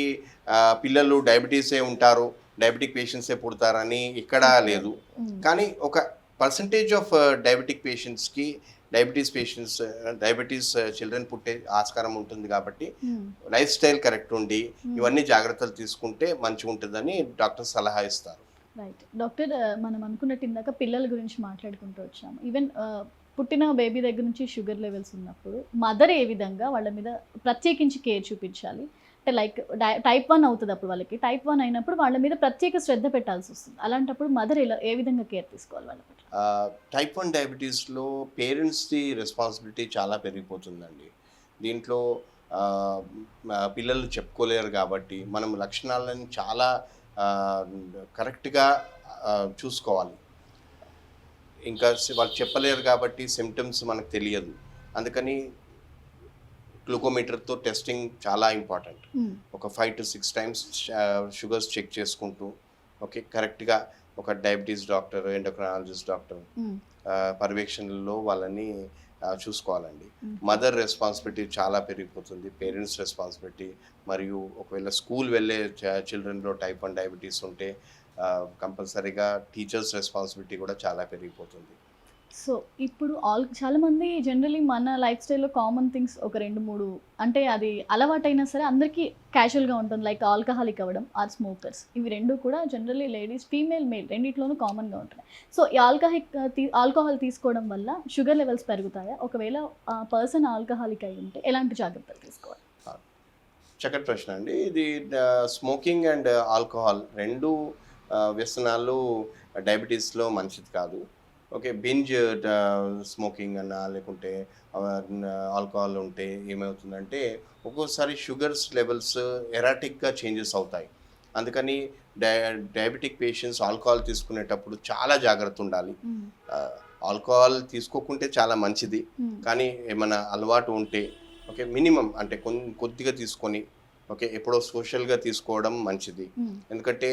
పిల్లలు డయాబెటీసే ఉంటారు, డయాబెటిక్ పేషెంట్సే పుడతారని ఎక్కడా లేదు. కానీ ఒక పర్సంటేజ్ ఆఫ్ డయాబెటిక్ పేషెంట్స్కి డయాబెటీస్ చిల్డ్రన్ పుట్టే ఆస్కారం ఉంటుంది కాబట్టి లైఫ్ స్టైల్ కరెక్ట్ ఉండి ఇవన్నీ జాగ్రత్తలు తీసుకుంటే మంచిగా ఉంటుందని డాక్టర్ సలహా ఇస్తారు. రైట్ డాక్టర్, మనం అనుకున్నట్టు ఇందాక పిల్లల గురించి మాట్లాడుకుంటూ వచ్చాము. ఈవెన్ పుట్టిన బేబీ దగ్గర నుంచి షుగర్ లెవెల్స్ ఉన్నప్పుడు మదర్ ఏ విధంగా వాళ్ళ మీద ప్రత్యేకించి కేర్ చూపించాలి? అంటే లైక్ టైప్ 1 అవుతుంది అప్పుడు వాళ్ళకి, టైప్ 1 అయినప్పుడు వాళ్ళ మీద ప్రత్యేక శ్రద్ధ పెట్టాల్సి వస్తుంది. అలాంటప్పుడు మదర్ ఏ విధంగా కేర్ తీసుకోవాలి వాళ్ళ పట్ల? టైప్ 1 డయాబెటీస్లో పేరెంట్స్ది రెస్పాన్సిబిలిటీ చాలా పెరిగిపోతుందండి. దీంట్లో పిల్లలు చెప్పుకోలేరు కాబట్టి మనం లక్షణాలను చాలా కరెక్ట్గా చూసుకోవాలి. ఇంకా వాళ్ళు చెప్పలేరు కాబట్టి సిమ్టమ్స్ మనకు తెలియదు. అందుకని గ్లూకోమీటర్తో టెస్టింగ్ చాలా ఇంపార్టెంట్. ఒక 5 to 6 times షుగర్స్ చెక్ చేసుకుంటూ కరెక్ట్గా ఒక డయాబెటీస్ డాక్టర్, ఎండోక్రైనాలజిస్ట్ డాక్టర్ పర్యవేక్షణలో వాళ్ళని చూసుకోవాలండి. మదర్ రెస్పాన్సిబిలిటీ చాలా పెరిగిపోతుంది, పేరెంట్స్ రెస్పాన్సిబిలిటీ, మరియు ఒకవేళ స్కూల్ వెళ్ళే చిల్డ్రన్లో టైప్ 1 డయాబెటీస్ ఉంటే కంపల్సరీగా టీచర్స్ రెస్పాన్సిబిలిటీ కూడా చాలా పెరిగిపోతుంది. సో ఇప్పుడు చాలామంది జనరలీ మన లైఫ్ స్టైల్లో కామన్ థింగ్స్ ఒక 2-3 అంటే అది అలవాటైనా సరే అందరికీ క్యాజువల్గా ఉంటుంది. లైక్ ఆల్కహాలిక్ అవ్వడం ఆర్ స్మోకర్స్, ఇవి రెండు కూడా జనరలీ లేడీస్, ఫీమేల్, మేల్ రెండిట్లోనూ కామన్గా ఉంటాయి. సో ఈ ఆల్కహాల్ తీసుకోవడం వల్ల షుగర్ లెవెల్స్ పెరుగుతాయా? ఒకవేళ పర్సన్ ఆల్కహాలిక్ అయి ఉంటే ఎలాంటి జాగ్రత్తలు తీసుకోవాలి? చక్కటి ప్రశ్న అండి. ఇది స్మోకింగ్ అండ్ ఆల్కహాల్ రెండు వ్యసనాలు డయాబెటీస్లో మంచిది కాదు. బింజ్ స్మోకింగ్ అన్నా లేకుంటే ఆల్కహాల్ ఉంటే ఏమవుతుందంటే ఒక్కోసారి షుగర్స్ లెవెల్స్ ఎరాటిక్గా చేంజెస్ అవుతాయి. అందుకని డయాబెటిక్ పేషెంట్స్ ఆల్కహాల్ తీసుకునేటప్పుడు చాలా జాగ్రత్త ఉండాలి. ఆల్కహాల్ తీసుకోకుంటే చాలా మంచిది, కానీ ఏమైనా అలవాటు ఉంటే మినిమం అంటే కొద్దిగా తీసుకొని ఎప్పుడో సోషల్గా తీసుకోవడం మంచిది. ఎందుకంటే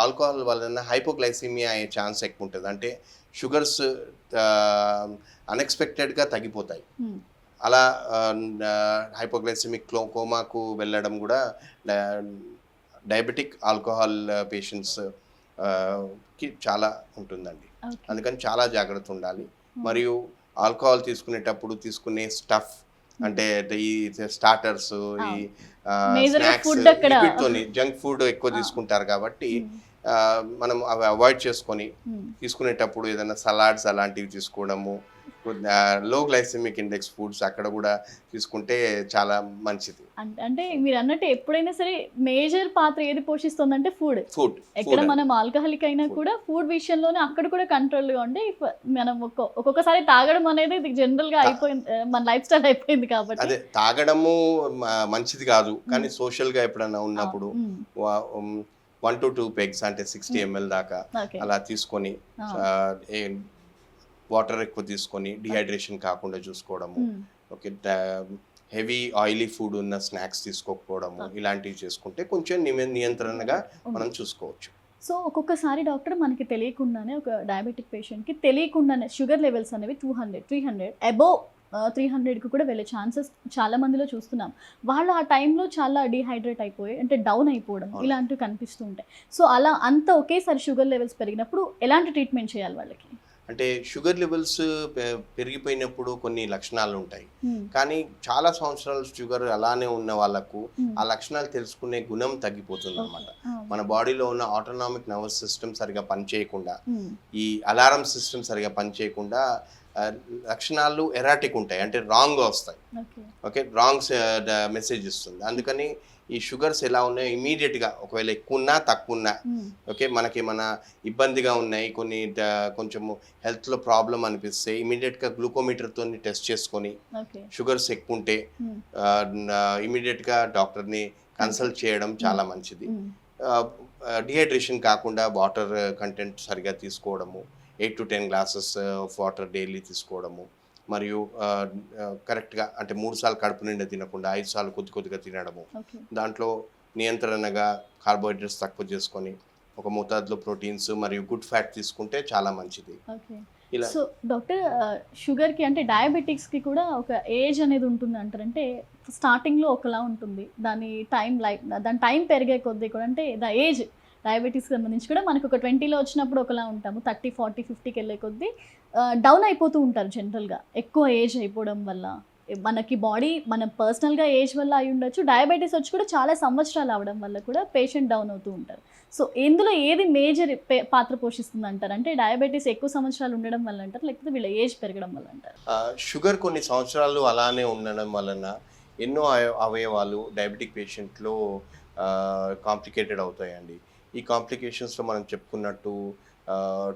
ఆల్కహాల్ వలన హైపోగ్లైసిమియా అయ్యే ఛాన్స్ ఎక్కువ ఉంటుంది. అంటే షుగర్స్ అన్ఎక్స్పెక్టెడ్గా తగ్గిపోతాయి. అలా హైపోగ్లైసిమిక్ కోమాకు వెళ్ళడం కూడా డయాబెటిక్ ఆల్కహాల్ పేషెంట్స్కి చాలా ఉంటుందండి. అందుకని చాలా జాగ్రత్త ఉండాలి. మరియు ఆల్కహాల్ తీసుకునేటప్పుడు తీసుకునే స్టఫ్ అంటే ఈ స్టార్టర్స్, ఈ స్నాక్స్, జంక్ ఫుడ్ ఎక్కువ తీసుకుంటారు కాబట్టి మనం అవి అవాయిడ్ చేసుకొని తీసుకునేటప్పుడు ఏదైనా సలాడ్స్ అలాంటివి తీసుకోవడము, లో గ్లైసెమిక్ ఇండెక్స్ ఫుడ్స్ అక్కడ కూడా తీసుకుంటే చాలా మంచిది. అంటే మీరు అన్నట్టు ఎప్పుడైనా సరే మేజర్ పాత్ర ఏది పోషిస్తుందంటే ఫుడ్. ఫుడ్ ఎక్కడ మనం ఆల్కహాలిక్ అయినా కూడా ఫుడ్ విషయంలోనే అక్కడ కూడా కంట్రోల్గా ఉండి మనం ఒక్కొక్కసారి తాగడం అనేది ఇది జనరల్గా అయిపోయింది, మన లైఫ్ స్టైల్ అయిపోయింది కాబట్టి. అదే తాగడము మంచిది కాదు, కానీ సోషల్ గా ఎప్పుడైనా ఉన్నప్పుడు 1 to 2 పెగ్స్ అంటే 60 ml దాకా అలా తీసుకొని వాటర్ ఎక్కువ తీసుకొని డిహైడ్రేషన్ కాకుండా చూసుకోవడము, ఓకే, హెవీ ఆయిలీ ఫుడ్ ఉన్న స్నాక్స్ తీసుకోకపోవడము, ఇలాంటివి చేసుకుంటే కొంచెం నియంత్రణగా మనం చూసుకోవచ్చు. సో ఒక్కొక్కసారి డాక్టర్ మనకి తెలియకుండానే ఒక డయాబెటిక్ పేషెంట్కి తెలియకుండానే షుగర్ లెవెల్స్ అనేవి 200, 300 అబోవ్ 300కి కూడా వెళ్ళే ఛాన్సెస్ చాలా మందిలో చూస్తున్నాం. వాళ్ళు ఆ టైంలో చాలా డిహైడ్రేట్ అయిపోయి అంటే డౌన్ అయిపోవడం ఇలాంటివి కనిపిస్తూ ఉంటాయి. సో అలా అంత ఒకేసారి షుగర్ లెవెల్స్ పెరిగినప్పుడు ఎలాంటి ట్రీట్మెంట్ చేయాలి వాళ్ళకి? అంటే షుగర్ లెవెల్స్ పెరిగిపోయినప్పుడు కొన్ని లక్షణాలు ఉంటాయి, కానీ చాలా సంవత్సరాలు షుగర్ అలానే ఉన్న వాళ్ళకు ఆ లక్షణాలు తెలుసుకునే గుణం తగ్గిపోతుంది అనమాట. మన బాడీలో ఉన్న ఆటోనామిక్ నర్వస్ సిస్టమ్ సరిగా పనిచేయకుండా, ఈ అలారం సిస్టమ్ సరిగా పనిచేయకుండా లక్షణాలు ఎరాటిక్ ఉంటాయి, అంటే రాంగ్గా వస్తాయి. ఓకే, రాంగ్ మెసేజ్ ఇస్తుంది. అందుకని ఈ షుగర్స్ ఎలా ఉన్నాయో ఇమీడియట్గా, ఒకవేళ ఎక్కువ ఉన్నా తక్కువ ఉన్నా, ఓకే, మనకి ఏమైనా ఇబ్బందిగా ఉన్నాయి, కొన్ని కొంచెము హెల్త్లో ప్రాబ్లం అనిపిస్తే ఇమీడియట్గా గ్లూకోమీటర్తో టెస్ట్ చేసుకొని షుగర్స్ ఎక్కువ ఉంటే ఇమీడియట్గా డాక్టర్ని కన్సల్ట్ చేయడం చాలా మంచిది. డిహైడ్రేషన్ కాకుండా వాటర్ కంటెంట్ సరిగా తీసుకోవడము, 8 to 10 glasses of water daily తీసుకోవడము, మరియు కరెక్ట్గా అంటే 3 సార్లు కడుపు నిండా తినకుండా 5 సార్లు కొద్ది కొద్దిగా తినడము, దాంట్లో నియంత్రణగా కార్బోహైడ్రేట్స్ తక్కువ చేసుకొని ఒక మోతాదులో ప్రోటీన్స్ మరియు గుడ్ ఫ్యాట్ తీసుకుంటే చాలా మంచిది. ఇలా సో డాక్టర్, షుగర్కి అంటే డయాబెటిక్స్కి కూడా ఒక ఏజ్ అనేది ఉంటుంది అంటారంటే స్టార్టింగ్లో ఒకలా ఉంటుంది, దాని టైం పెరిగే కొద్దీ కూడా అంటే ద ఏజ్ డయాబెటీస్ సంబంధించి కూడా మనకు ఒక 20లో వచ్చినప్పుడు ఒకలా ఉంటాము, 30, 40, 50కి వెళ్ళే కొద్దీ డౌన్ అయిపోతూ ఉంటారు జనరల్గా, ఎక్కువ ఏజ్ అయిపోవడం వల్ల. మనకి బాడీ మన పర్సనల్గా ఏజ్ వల్ల అయి ఉండొచ్చు, డయాబెటీస్ వచ్చి కూడా చాలా సంవత్సరాలు అవడం వల్ల కూడా పేషెంట్ డౌన్ అవుతూ ఉంటారు. సో ఇందులో ఏది మేజర్ పాత్ర పోషిస్తుంది అంటారు? అంటే డయాబెటీస్ ఎక్కువ సంవత్సరాలు ఉండడం వల్ల అంటారు, లేకపోతే వీళ్ళ ఏజ్ పెరగడం వల్ల అంటారు? షుగర్ కొన్ని సంవత్సరాలు అలానే ఉండడం వలన ఎన్నో అవయవాలు డయాబెటిక్ పేషెంట్లో కాంప్లికేటెడ్ అవుతాయండి. ఈ కాంప్లికేషన్స్లో మనం చెప్పుకున్నట్టు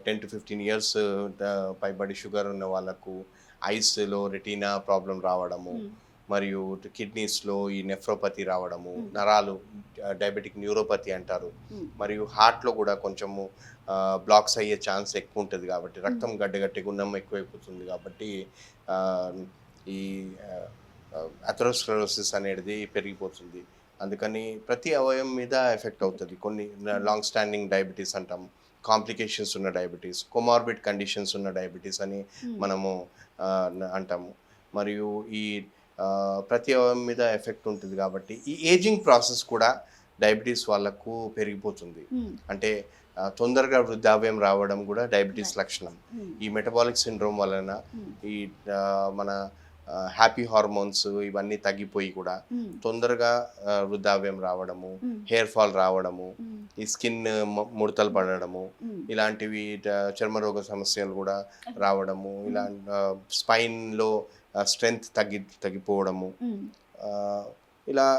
10 to 15 ఇయర్స్ పైబడి షుగర్ ఉన్న వాళ్ళకు ఐస్లో రెటీనా ప్రాబ్లం రావడము, మరియు కిడ్నీస్లో ఈ నెఫ్రోపతి రావడము, నరాలు డయాబెటిక్ న్యూరోపతి అంటారు, మరియు హార్ట్లో కూడా కొంచెము బ్లాక్స్ అయ్యే ఛాన్స్ ఎక్కువ ఉంటుంది కాబట్టి, రక్తం గడ్డగట్టి గుణం ఎక్కువైపోతుంది కాబట్టి ఈ అథెరోస్క్లెరోసిస్ అనేది పెరిగిపోతుంది. అందుకని ప్రతి అవయవం మీద ఎఫెక్ట్ అవుతుంది. కొన్ని లాంగ్ స్టాండింగ్ డయాబెటీస్ అంటాం, కాంప్లికేషన్స్ ఉన్న డయాబెటీస్, కొమార్బిడ్ కండిషన్స్ ఉన్న డయాబెటీస్ అని మనము అంటాము. మరియు ఈ ప్రతి అవయవం మీద ఎఫెక్ట్ ఉంటుంది కాబట్టి ఈ ఏజింగ్ ప్రాసెస్ కూడా డయాబెటీస్ వాళ్ళకు పెరిగిపోతుంది. అంటే తొందరగా వృద్ధాప్యం రావడం కూడా డయాబెటీస్ లక్షణం. ఈ మెటబాలిక్ సిండ్రోమ్ వలన ఈ మన హ్యాపీ హార్మోన్స్ ఇవన్నీ తగ్గిపోయి కూడా తొందరగా వృద్ధాప్యం రావడము, హెయిర్ ఫాల్ రావడము, ఈ స్కిన్ ముడతలు పడడము, ఇలాంటివి చర్మరోగ సమస్యలు కూడా రావడము, ఇలా స్పైన్లో స్ట్రెంగ్త్ తగ్గిపోవడము, ఇలా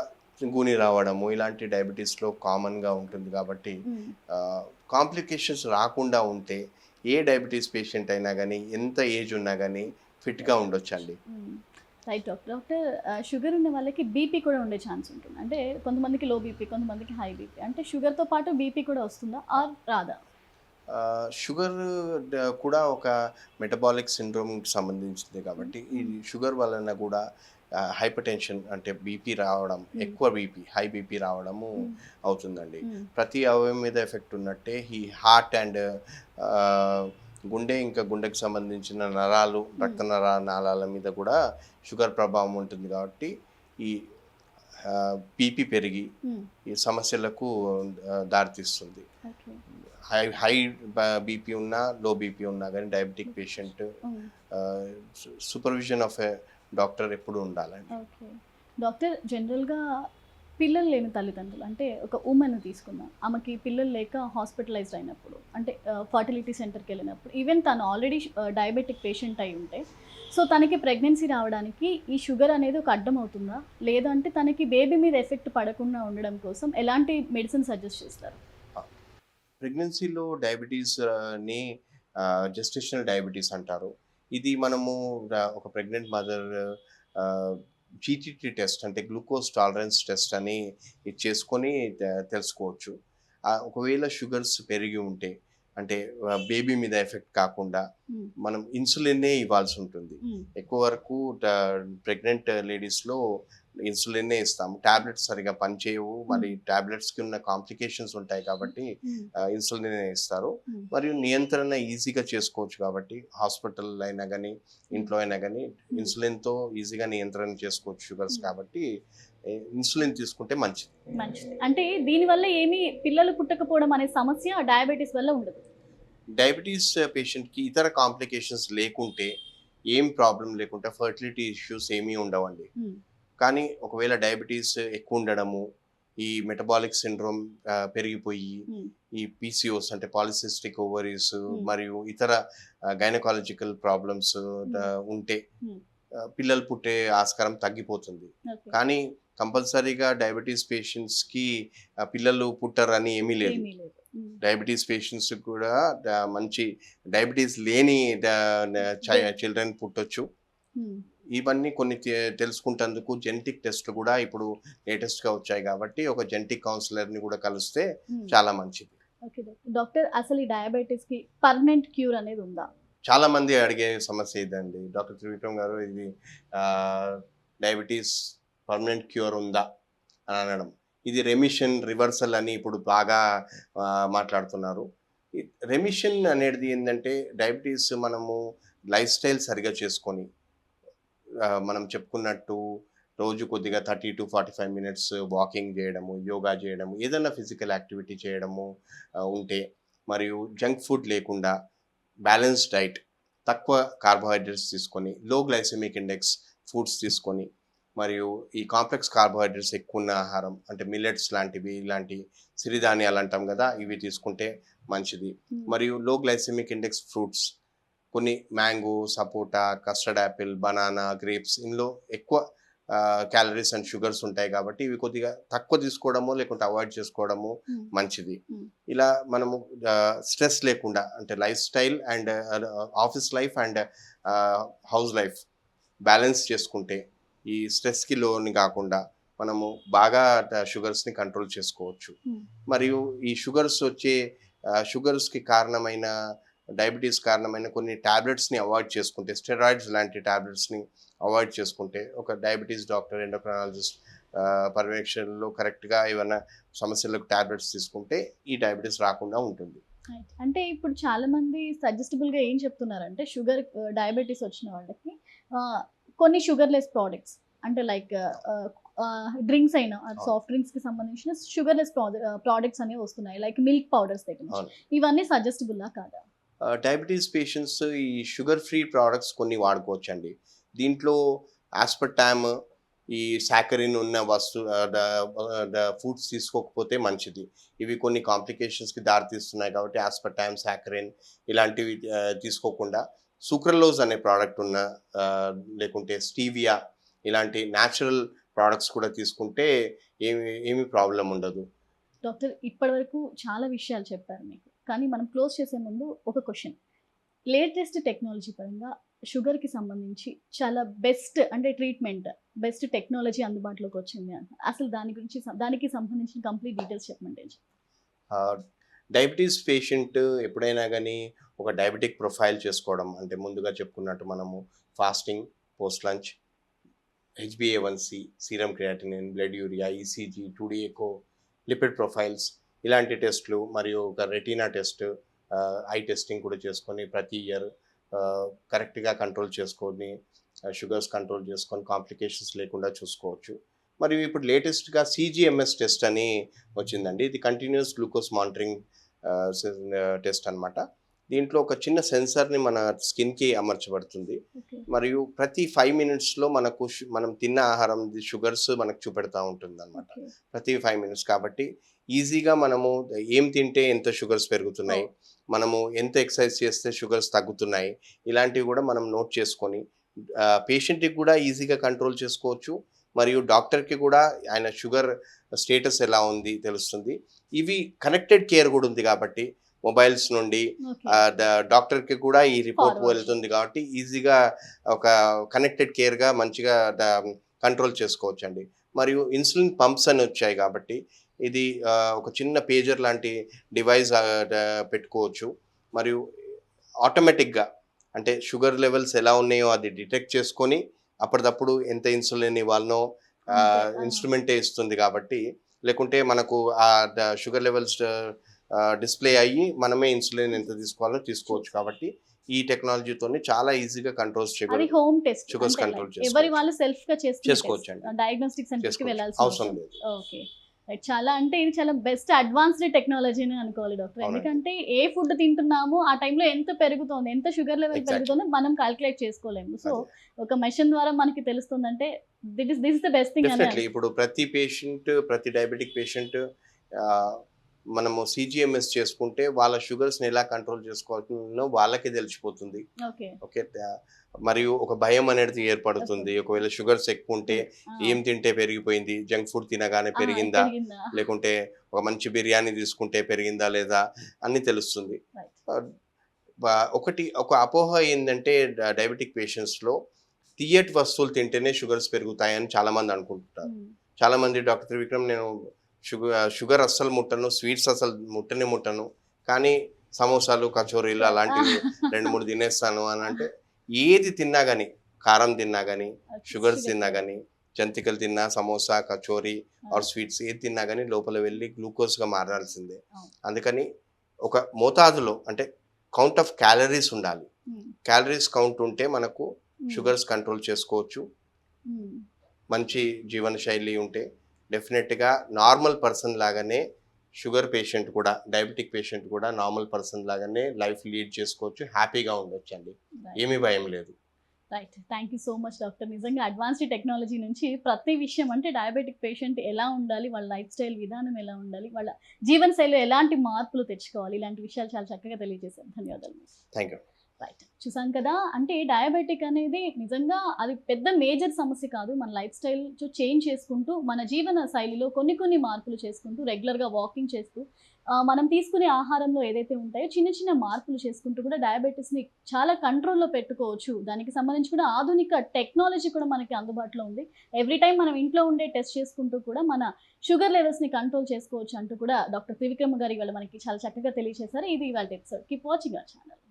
గూని రావడము, ఇలాంటి డయాబెటీస్లో కామన్గా ఉంటుంది. కాబట్టి కాంప్లికేషన్స్ రాకుండా ఉంటే ఏ డయాబెటీస్ పేషెంట్ అయినా కానీ ఎంత ఏజ్ ఉన్నా కానీ ఫిట్గా ఉండొచ్చండి. రైట్ డాక్టర్, షుగర్ ఉన్న వాళ్ళకి బీపీ కూడా ఉండే ఛాన్స్ ఉంటుంది. అంటే కొంతమందికి లో బీపీ, కొంతమందికి హై బీపీ. అంటే షుగర్తో పాటు బీపీ కూడా వస్తుందా ఆర్ రాదా? షుగర్ కూడా ఒక మెటబాలిక్ సిండ్రోమ్కి సంబంధించింది కాబట్టి ఈ షుగర్ వలన కూడా హైపర్ టెన్షన్ అంటే బీపీ రావడం, ఎక్కువ బీపీ, హై బీపీ రావడము అవుతుందండి. ప్రతి అవయవం మీద ఎఫెక్ట్ ఉన్నట్టే ఈ హార్ట్ అండ్ గుండె, ఇంకా గుండెకి సంబంధించిన నరాలు, రక్త నాళాల మీద కూడా షుగర్ ప్రభావం ఉంటుంది. కాబట్టి ఈ బీపీ పెరిగి ఈ సమస్యలకు దారితీస్తుంది. హై బీపీ ఉన్నా, లో బీపీ ఉన్నా కానీ diabetic patient supervision of A doctor ఎప్పుడు ఉండాలండి. డాక్టర్, జనరల్గా పిల్లలు లేని తల్లిదండ్రులు అంటే ఒక ఉమెన్ తీసుకుందాం, ఆమెకి పిల్లలు లేక హాస్పిటలైజ్డ్ అయినప్పుడు అంటే ఫర్టిలిటీ సెంటర్కి వెళ్ళినప్పుడు ఈవెన్ తను ఆల్రెడీ డయాబెటిక్ పేషెంట్ అయి ఉంటే సో తనకి ప్రెగ్నెన్సీ రావడానికి ఈ షుగర్ అనేది ఒక అడ్డం అవుతుందా, లేదంటే తనకి బేబీ మీద ఎఫెక్ట్ పడకుండా ఉండడం కోసం ఎలాంటి మెడిసిన్ సజెస్ట్ చేస్తారు? ప్రెగ్నెన్సీలో ని జెస్టేషనల్ డయాబెటీస్ అంటారు. ఇది మనము ఒక ప్రెగ్నెంట్ మదర్ జీటీటీ టెస్ట్ అంటే గ్లూకోజ్ టాలరెన్స్ టెస్ట్ అని ఇది చేసుకొని తెలుసుకోవచ్చు. ఒకవేళ షుగర్స్ పెరిగి ఉంటే అంటే బేబీ మీద ఎఫెక్ట్ కాకుండా మనం ఇన్సులిన్నే ఇవ్వాల్సి ఉంటుంది. ఎక్కువ వరకు ప్రెగ్నెంట్ లేడీస్లో ఇన్సులిన్నే ఇస్తాము. టాబ్లెట్స్ సరిగా పనిచేయవు, మరి టాబ్లెట్స్కి ఉన్న కాంప్లికేషన్స్ ఉంటాయి కాబట్టి ఇన్సులిన్ ఇస్తారు. మరియు నియంత్రణ ఈజీగా చేసుకోవచ్చు కాబట్టి హాస్పిటల్ అయినా కానీ ఇంట్లో అయినా కానీ ఇన్సులిన్తో ఈజీగా నియంత్రణ చేసుకోవచ్చు షుగర్స్ కాబట్టి ఇన్సులిన్ తీసుకుంటే మంచిది. అంటే దీనివల్ల ఏమి పిల్లలు పుట్టకపోవడం అనే సమస్య డయాబెటీస్ వల్ల ఉండదు. డయాబెటీస్ పేషెంట్కి ఇతర కాంప్లికేషన్స్ లేకుంటే ఏం ప్రాబ్లం లేకుంటే ఫర్టిలిటీ ఇష్యూస్ ఏమీ ఉండవండి. కానీ ఒకవేళ డయాబెటీస్ ఎక్కువ ఉండడము, ఈ మెటబాలిక్ సిండ్రోమ్ పెరిగిపోయి ఈ పీసీఓస్ అంటే పాలిసిస్టిక్ ఓవరీస్ మరియు ఇతర గైనకాలజికల్ ప్రాబ్లమ్స్ ఉంటే పిల్లలు పుట్టే ఆస్కారం తగ్గిపోతుంది. కానీ కంపల్సరీగా డయాబెటీస్ పేషెంట్స్కి పిల్లలు పుట్టరని ఏమీ లేదు. డయాబెటీస్ పేషెంట్స్ కూడా మంచి డయాబెటీస్ లేని చిల్డ్రన్ పుట్టొచ్చు. ఇవన్నీ కొన్ని తెలుసుకుంటేందుకు జెనెటిక్ టెస్ట్లు కూడా ఇప్పుడు లేటెస్ట్గా వచ్చాయి కాబట్టి ఒక జెనెటిక్ కౌన్సిలర్ని కూడా కలిస్తే చాలా మంచిది. ఓకే డాక్టర్, అసలు ఈ డయాబెటీస్కి పర్మనెంట్ క్యూర్ అనేది ఉందా? చాలా మంది అడిగే సమస్య ఇదండి. డాక్టర్ త్రివిక్రమ్ గారు, ఇది డయాబెటీస్ పర్మనెంట్ క్యూర్ ఉందా అని అనడం. ఇది రెమిషన్, రివర్సల్ అని ఇప్పుడు బాగా మాట్లాడుతున్నారు. రెమిషన్ అనేది ఏంటంటే డయాబెటీస్ మనము లైఫ్ స్టైల్ సరిగా చేసుకొని మనం చెప్పుకున్నట్టు రోజు కొద్దిగా 30 to 45 మినిట్స్ వాకింగ్ చేయడము, యోగా చేయడము, ఏదైనా ఫిజికల్ యాక్టివిటీ చేయడము ఉంటే, మరియు జంక్ ఫుడ్ లేకుండా బ్యాలెన్స్ డైట్, తక్కువ కార్బోహైడ్రేట్స్ తీసుకొని, లో గ్లైసెమిక్ ఇండెక్స్ ఫుడ్స్ తీసుకొని, మరియు ఈ కాంప్లెక్స్ కార్బోహైడ్రేట్స్ ఎక్కువ ఉన్న ఆహారం అంటే మిల్లెట్స్ లాంటివి, ఇలాంటి సిరిధాన్యాలు అంటాం కదా, ఇవి తీసుకుంటే మంచిది. మరియు లో గ్లైసెమిక్ ఇండెక్స్ ఫ్రూట్స్ కొన్ని మ్యాంగో, సపోటా, కస్టర్డ్ యాపిల్, బనానా, గ్రేప్స్, ఇందులో ఎక్కువ క్యాలరీస్ అండ్ షుగర్స్ ఉంటాయి కాబట్టి ఇవి కొద్దిగా తక్కువ తీసుకోవడము లేకుంటే అవాయిడ్ చేసుకోవడము మంచిది. ఇలా మనము స్ట్రెస్ లేకుండా అంటే life style and office life and house life balance చేసుకుంటే ఈ స్ట్రెస్కి లోని కాకుండా మనము బాగా షుగర్స్ని కంట్రోల్ చేసుకోవచ్చు. మరియు ఈ షుగర్స్కి కారణమైన డయాబెటీస్ కారణమైన కొన్ని ట్యాబ్లెట్స్ని అవాయిడ్ చేసుకుంటే, స్టెరాయిడ్స్ లాంటి ట్యాబ్లెట్స్ని అవాయిడ్ చేసుకుంటే, ఒక డయాబెటీస్ డాక్టర్, ఎండోక్రైనాలజిస్ట్ పర్యవేక్షణలో కరెక్ట్గా ఏమైనా సమస్యలకు ట్యాబ్లెట్స్ తీసుకుంటే ఈ డయాబెటీస్ రాకుండా ఉంటుంది. అంటే ఇప్పుడు చాలా మంది సజెస్టబుల్గా ఏం చెప్తున్నారంటే షుగర్ డయాబెటీస్ వచ్చిన వాళ్ళకి కొన్ని షుగర్లెస్ ప్రోడక్ట్స్ అంటే లైక్ డ్రింక్స్ అయినా సాఫ్ట్ డ్రింక్స్కి సంబంధించిన షుగర్లెస్ ప్రోడక్ట్స్ అనేవి వస్తున్నాయి, లైక్ మిల్క్ పౌడర్స్ దగ్గర. ఇవన్నీ సజెస్టబుల్లా కాదా? డయాబెటీస్ పేషెంట్స్ ఈ షుగర్ ఫ్రీ ప్రోడక్ట్స్ కొన్ని వాడుకోవచ్చు అండి. దీంట్లో ఆస్పర్టామ్, ఈ సాకరిన్ ఉన్న ఫుడ్స్ తీసుకోకపోతే మంచిది. ఇవి కొన్ని కాంప్లికేషన్స్కి దారితీస్తున్నాయి కాబట్టి ఆస్పర్టామ్, సాకరిన్ ఇలాంటివి తీసుకోకుండా సూక్రలోజ్ అనే ప్రోడక్ట్ ఉన్న లేకుంటే స్టీవియా ఇలాంటి న్యాచురల్ ప్రోడక్ట్స్ కూడా తీసుకుంటే ఏమి ప్రాబ్లం ఉండదు. డాక్టర్, ఇప్పటివరకు చాలా విషయాలు చెప్పారు మీకు, కానీ మనం క్లోజ్ చేసే ముందు ఒక క్వశ్చన్. లేటెస్ట్ టెక్నాలజీ పరంగా షుగర్కి సంబంధించి చాలా బెస్ట్ అంటే ట్రీట్మెంట్, బెస్ట్ టెక్నాలజీ అందుబాటులోకి వచ్చింది అంటారు. అసలు దానికి సంబంధించిన కంప్లీట్ డీటెయిల్స్ చెప్పమంటే. డయాబెటీస్ పేషెంట్ ఎప్పుడైనా కానీ ఒక డయాబెటిక్ ప్రొఫైల్ చేసుకోవడం అంటే ముందుగా చెప్పుకున్నట్టు మనము fasting, post lunch, HbA1c, serum creatinine, blood urea, ECG, 2D echo, lipid profiles ఇలాంటి టెస్ట్లు మరియు ఒక రెటీనా టెస్ట్, ఐ టెస్టింగ్ కూడా చేసుకొని ప్రతి ఇయర్ కరెక్ట్గా కంట్రోల్ చేసుకొని షుగర్స్ కంట్రోల్ చేసుకొని కాంప్లికేషన్స్ లేకుండా చూసుకోవచ్చు. మరియు ఇప్పుడు లేటెస్ట్గా CGMS టెస్ట్ అని వచ్చిందండి. ఇది కంటిన్యూస్ గ్లూకోజ్ మానిటరింగ్ టెస్ట్ అనమాట. దీంట్లో ఒక చిన్న సెన్సార్ని మన స్కిన్కి అమర్చబడుతుంది. ఓకే. మరియు ప్రతి 5 మినిట్స్లో మనకు మనం తిన్న ఆహారం షుగర్స్ మనకు చూపెడతా ఉంటుంది అనమాట. ఓకే. ప్రతి 5 మినిట్స్ కాబట్టి ఈజీగా మనము ఏం తింటే ఎంత షుగర్స్ పెరుగుతున్నాయి, మనము ఎంత ఎక్సర్సైజ్ చేస్తే షుగర్స్ తగ్గుతున్నాయి, ఇలాంటివి కూడా మనం నోట్ చేసుకొని పేషెంట్కి కూడా ఈజీగా కంట్రోల్ చేసుకోవచ్చు. మరియు డాక్టర్కి కూడా ఆయన షుగర్ స్టేటస్ ఎలా ఉంది తెలుస్తుంది. ఇవి కనెక్టెడ్ కేర్ కూడా ఉంది కాబట్టి మొబైల్స్ నుండి ఓకే. డాక్టర్కి కూడా ఈ రిపోర్ట్ Forward. వెళ్తుంది కాబట్టి ఈజీగా ఒక కనెక్టెడ్ కేర్గా మంచిగా కంట్రోల్ చేసుకోవచ్చు అండి. మరియు ఇన్సులిన్ పంప్స్ అని వచ్చాయి కాబట్టి ఇది ఒక చిన్న పేజర్ లాంటి డివైస్ పెట్టుకోవచ్చు. మరియు ఆటోమేటిక్గా అంటే షుగర్ లెవెల్స్ ఎలా ఉన్నాయో అది డిటెక్ట్ చేసుకొని అప్పటిదప్పుడు ఎంత ఇన్సులిన్ ఇవ్వాలనో అంతే. ఇన్స్ట్రుమెంటే ఇస్తుంది కాబట్టి, లేకుంటే మనకు ఆ షుగర్ లెవెల్స్ డిస్ప్లే అయ్యి మనమే ఇన్సులిన్ ఎంత తీసుకోవాలో తీసుకోవచ్చు. కాబట్టి ఈ టెక్నాలజీతోని చాలా ఈజీగా కంట్రోల్స్ అది హోమ్ టెస్ట్. షుగర్స్ కంట్రోల్ ఎవరి వాళ్ళు సెల్ఫ్ గా చేసుకోవచ్చు అండి. డయాగ్నోస్టిక్ సెంటర్ కి చేసుకోవచ్చు, వెళ్ళాల్సిన అవసరం లేదు. ఓకే. రైట్. చాలా అంటే ఇది చాలా బెస్ట్ అడ్వాన్స్డ్ టెక్నాలజీని అనుకోవాలి డాక్టర్. అవునండి. ఎందుకంటే ఏ ఫుడ్ తింటున్నాము ఆ టైంలో ఎంత పెరుగుతోంది, ఎంత షుగర్ లెవెల్ Exactly. పెరుగుతుందో మనం క్యాల్కులేట్ చేసుకోలేము. సో అదే. ఒక మెషిన్ ద్వారా మనకి తెలుస్తుందంటే this is the best thing అని డెఫినెట్లీ ఇప్పుడు ప్రతి డయాబెటిక్ పేషెంట్ మనము సిజిఎంఎస్ చేసుకుంటే వాళ్ళ షుగర్స్ని ఎలా కంట్రోల్ చేసుకోవాలో వాళ్ళకే తెలిసిపోతుంది. ఓకే. ఓకే. మరియు ఒక భయం అనేది ఏర్పడుతుంది. ఒకవేళ షుగర్స్ ఎక్కువ ఉంటే ఏం తింటే పెరిగిపోయింది, జంక్ ఫుడ్ తినగానే పెరిగిందా, లేకుంటే ఒక మంచి బిర్యానీ తీసుకుంటే పెరిగిందా లేదా అని తెలుస్తుంది. ఒక అపోహ ఏంటంటే డయాబెటిక్ పేషెంట్స్లో తియ్యటి వస్తువులు తింటేనే షుగర్స్ పెరుగుతాయని చాలామంది అనుకుంటుంటారు. చాలామంది డాక్టర్ త్రివిక్రమ్ నేను షుగర్ అస్సలు ముట్టను, స్వీట్స్ అసలు ముట్టను, కానీ సమోసాలు కచోరీలు అలాంటివి 2-3 తినేస్తాను అని అంటే, ఏది తిన్నా కానీ, కారం తిన్నా కానీ, షుగర్స్ తిన్నా కానీ, జంతికలు తిన్నా, సమోసా, కచోరీ ఆర్ స్వీట్స్ ఏది తిన్నా కానీ లోపల వెళ్ళి గ్లూకోజ్గా మారాల్సిందే. అందుకని ఒక మోతాదులో అంటే కౌంట్ ఆఫ్ క్యాలరీస్ ఉండాలి. క్యాలరీస్ కౌంట్ ఉంటే మనకు షుగర్స్ కంట్రోల్ చేసుకోవచ్చు. మంచి జీవన శైలి ఉంటే డెఫినెట్గా నార్మల్ పర్సన్ లాగానే షుగర్ పేషెంట్ కూడా, డయాబెటిక్ పేషెంట్ కూడా నార్మల్ పర్సన్ లాగానే లైఫ్ లీడ్ చేసుకోవచ్చు, హ్యాపీగా ఉండొచ్చు అండి. ఏమీ భయం లేదు. Right. Thank you so much doctor. నిజంగా అడ్వాన్స్డ్ టెక్నాలజీ నుంచి ప్రతి విషయం అంటే డయాబెటిక్ పేషెంట్ ఎలా ఉండాలి, వాళ్ళ లైఫ్ స్టైల్ విధానం ఎలా ఉండాలి, వాళ్ళ జీవన శైలిలో ఎలాంటి మార్పులు తెచ్చుకోవాలి, ఇలాంటి విషయాలు చాలా చక్కగా తెలియజేశారు. ధన్యవాదాలు. Thank you. రైట్. చూసాం కదా, అంటే డయాబెటిక్ అనేది నిజంగా అది పెద్ద మేజర్ సమస్య కాదు. మన లైఫ్ స్టైల్ చేంజ్ చేసుకుంటూ మన జీవన శైలిలో కొన్ని మార్పులు చేసుకుంటూ రెగ్యులర్గా వాకింగ్ చేస్తూ మనం తీసుకునే ఆహారంలో ఏదైతే ఉంటాయో చిన్న మార్పులు చేసుకుంటూ కూడా డయాబెటీస్ని చాలా కంట్రోల్లో పెట్టుకోవచ్చు. దానికి సంబంధించి కూడా ఆధునిక టెక్నాలజీ కూడా మనకి అందుబాటులో ఉంది. ఎవ్రీ టైం మనం ఇంట్లో ఉండే టెస్ట్ చేసుకుంటూ కూడా మన షుగర్ లెవెల్స్ని కంట్రోల్ చేసుకోవచ్చు అంటూ కూడా డాక్టర్ త్రివిక్రమ్ గారు ఇవాళ మనకి చాలా చక్కగా తెలియజేశారు. ఇది ఇవాళ episode. Keep watching our channel.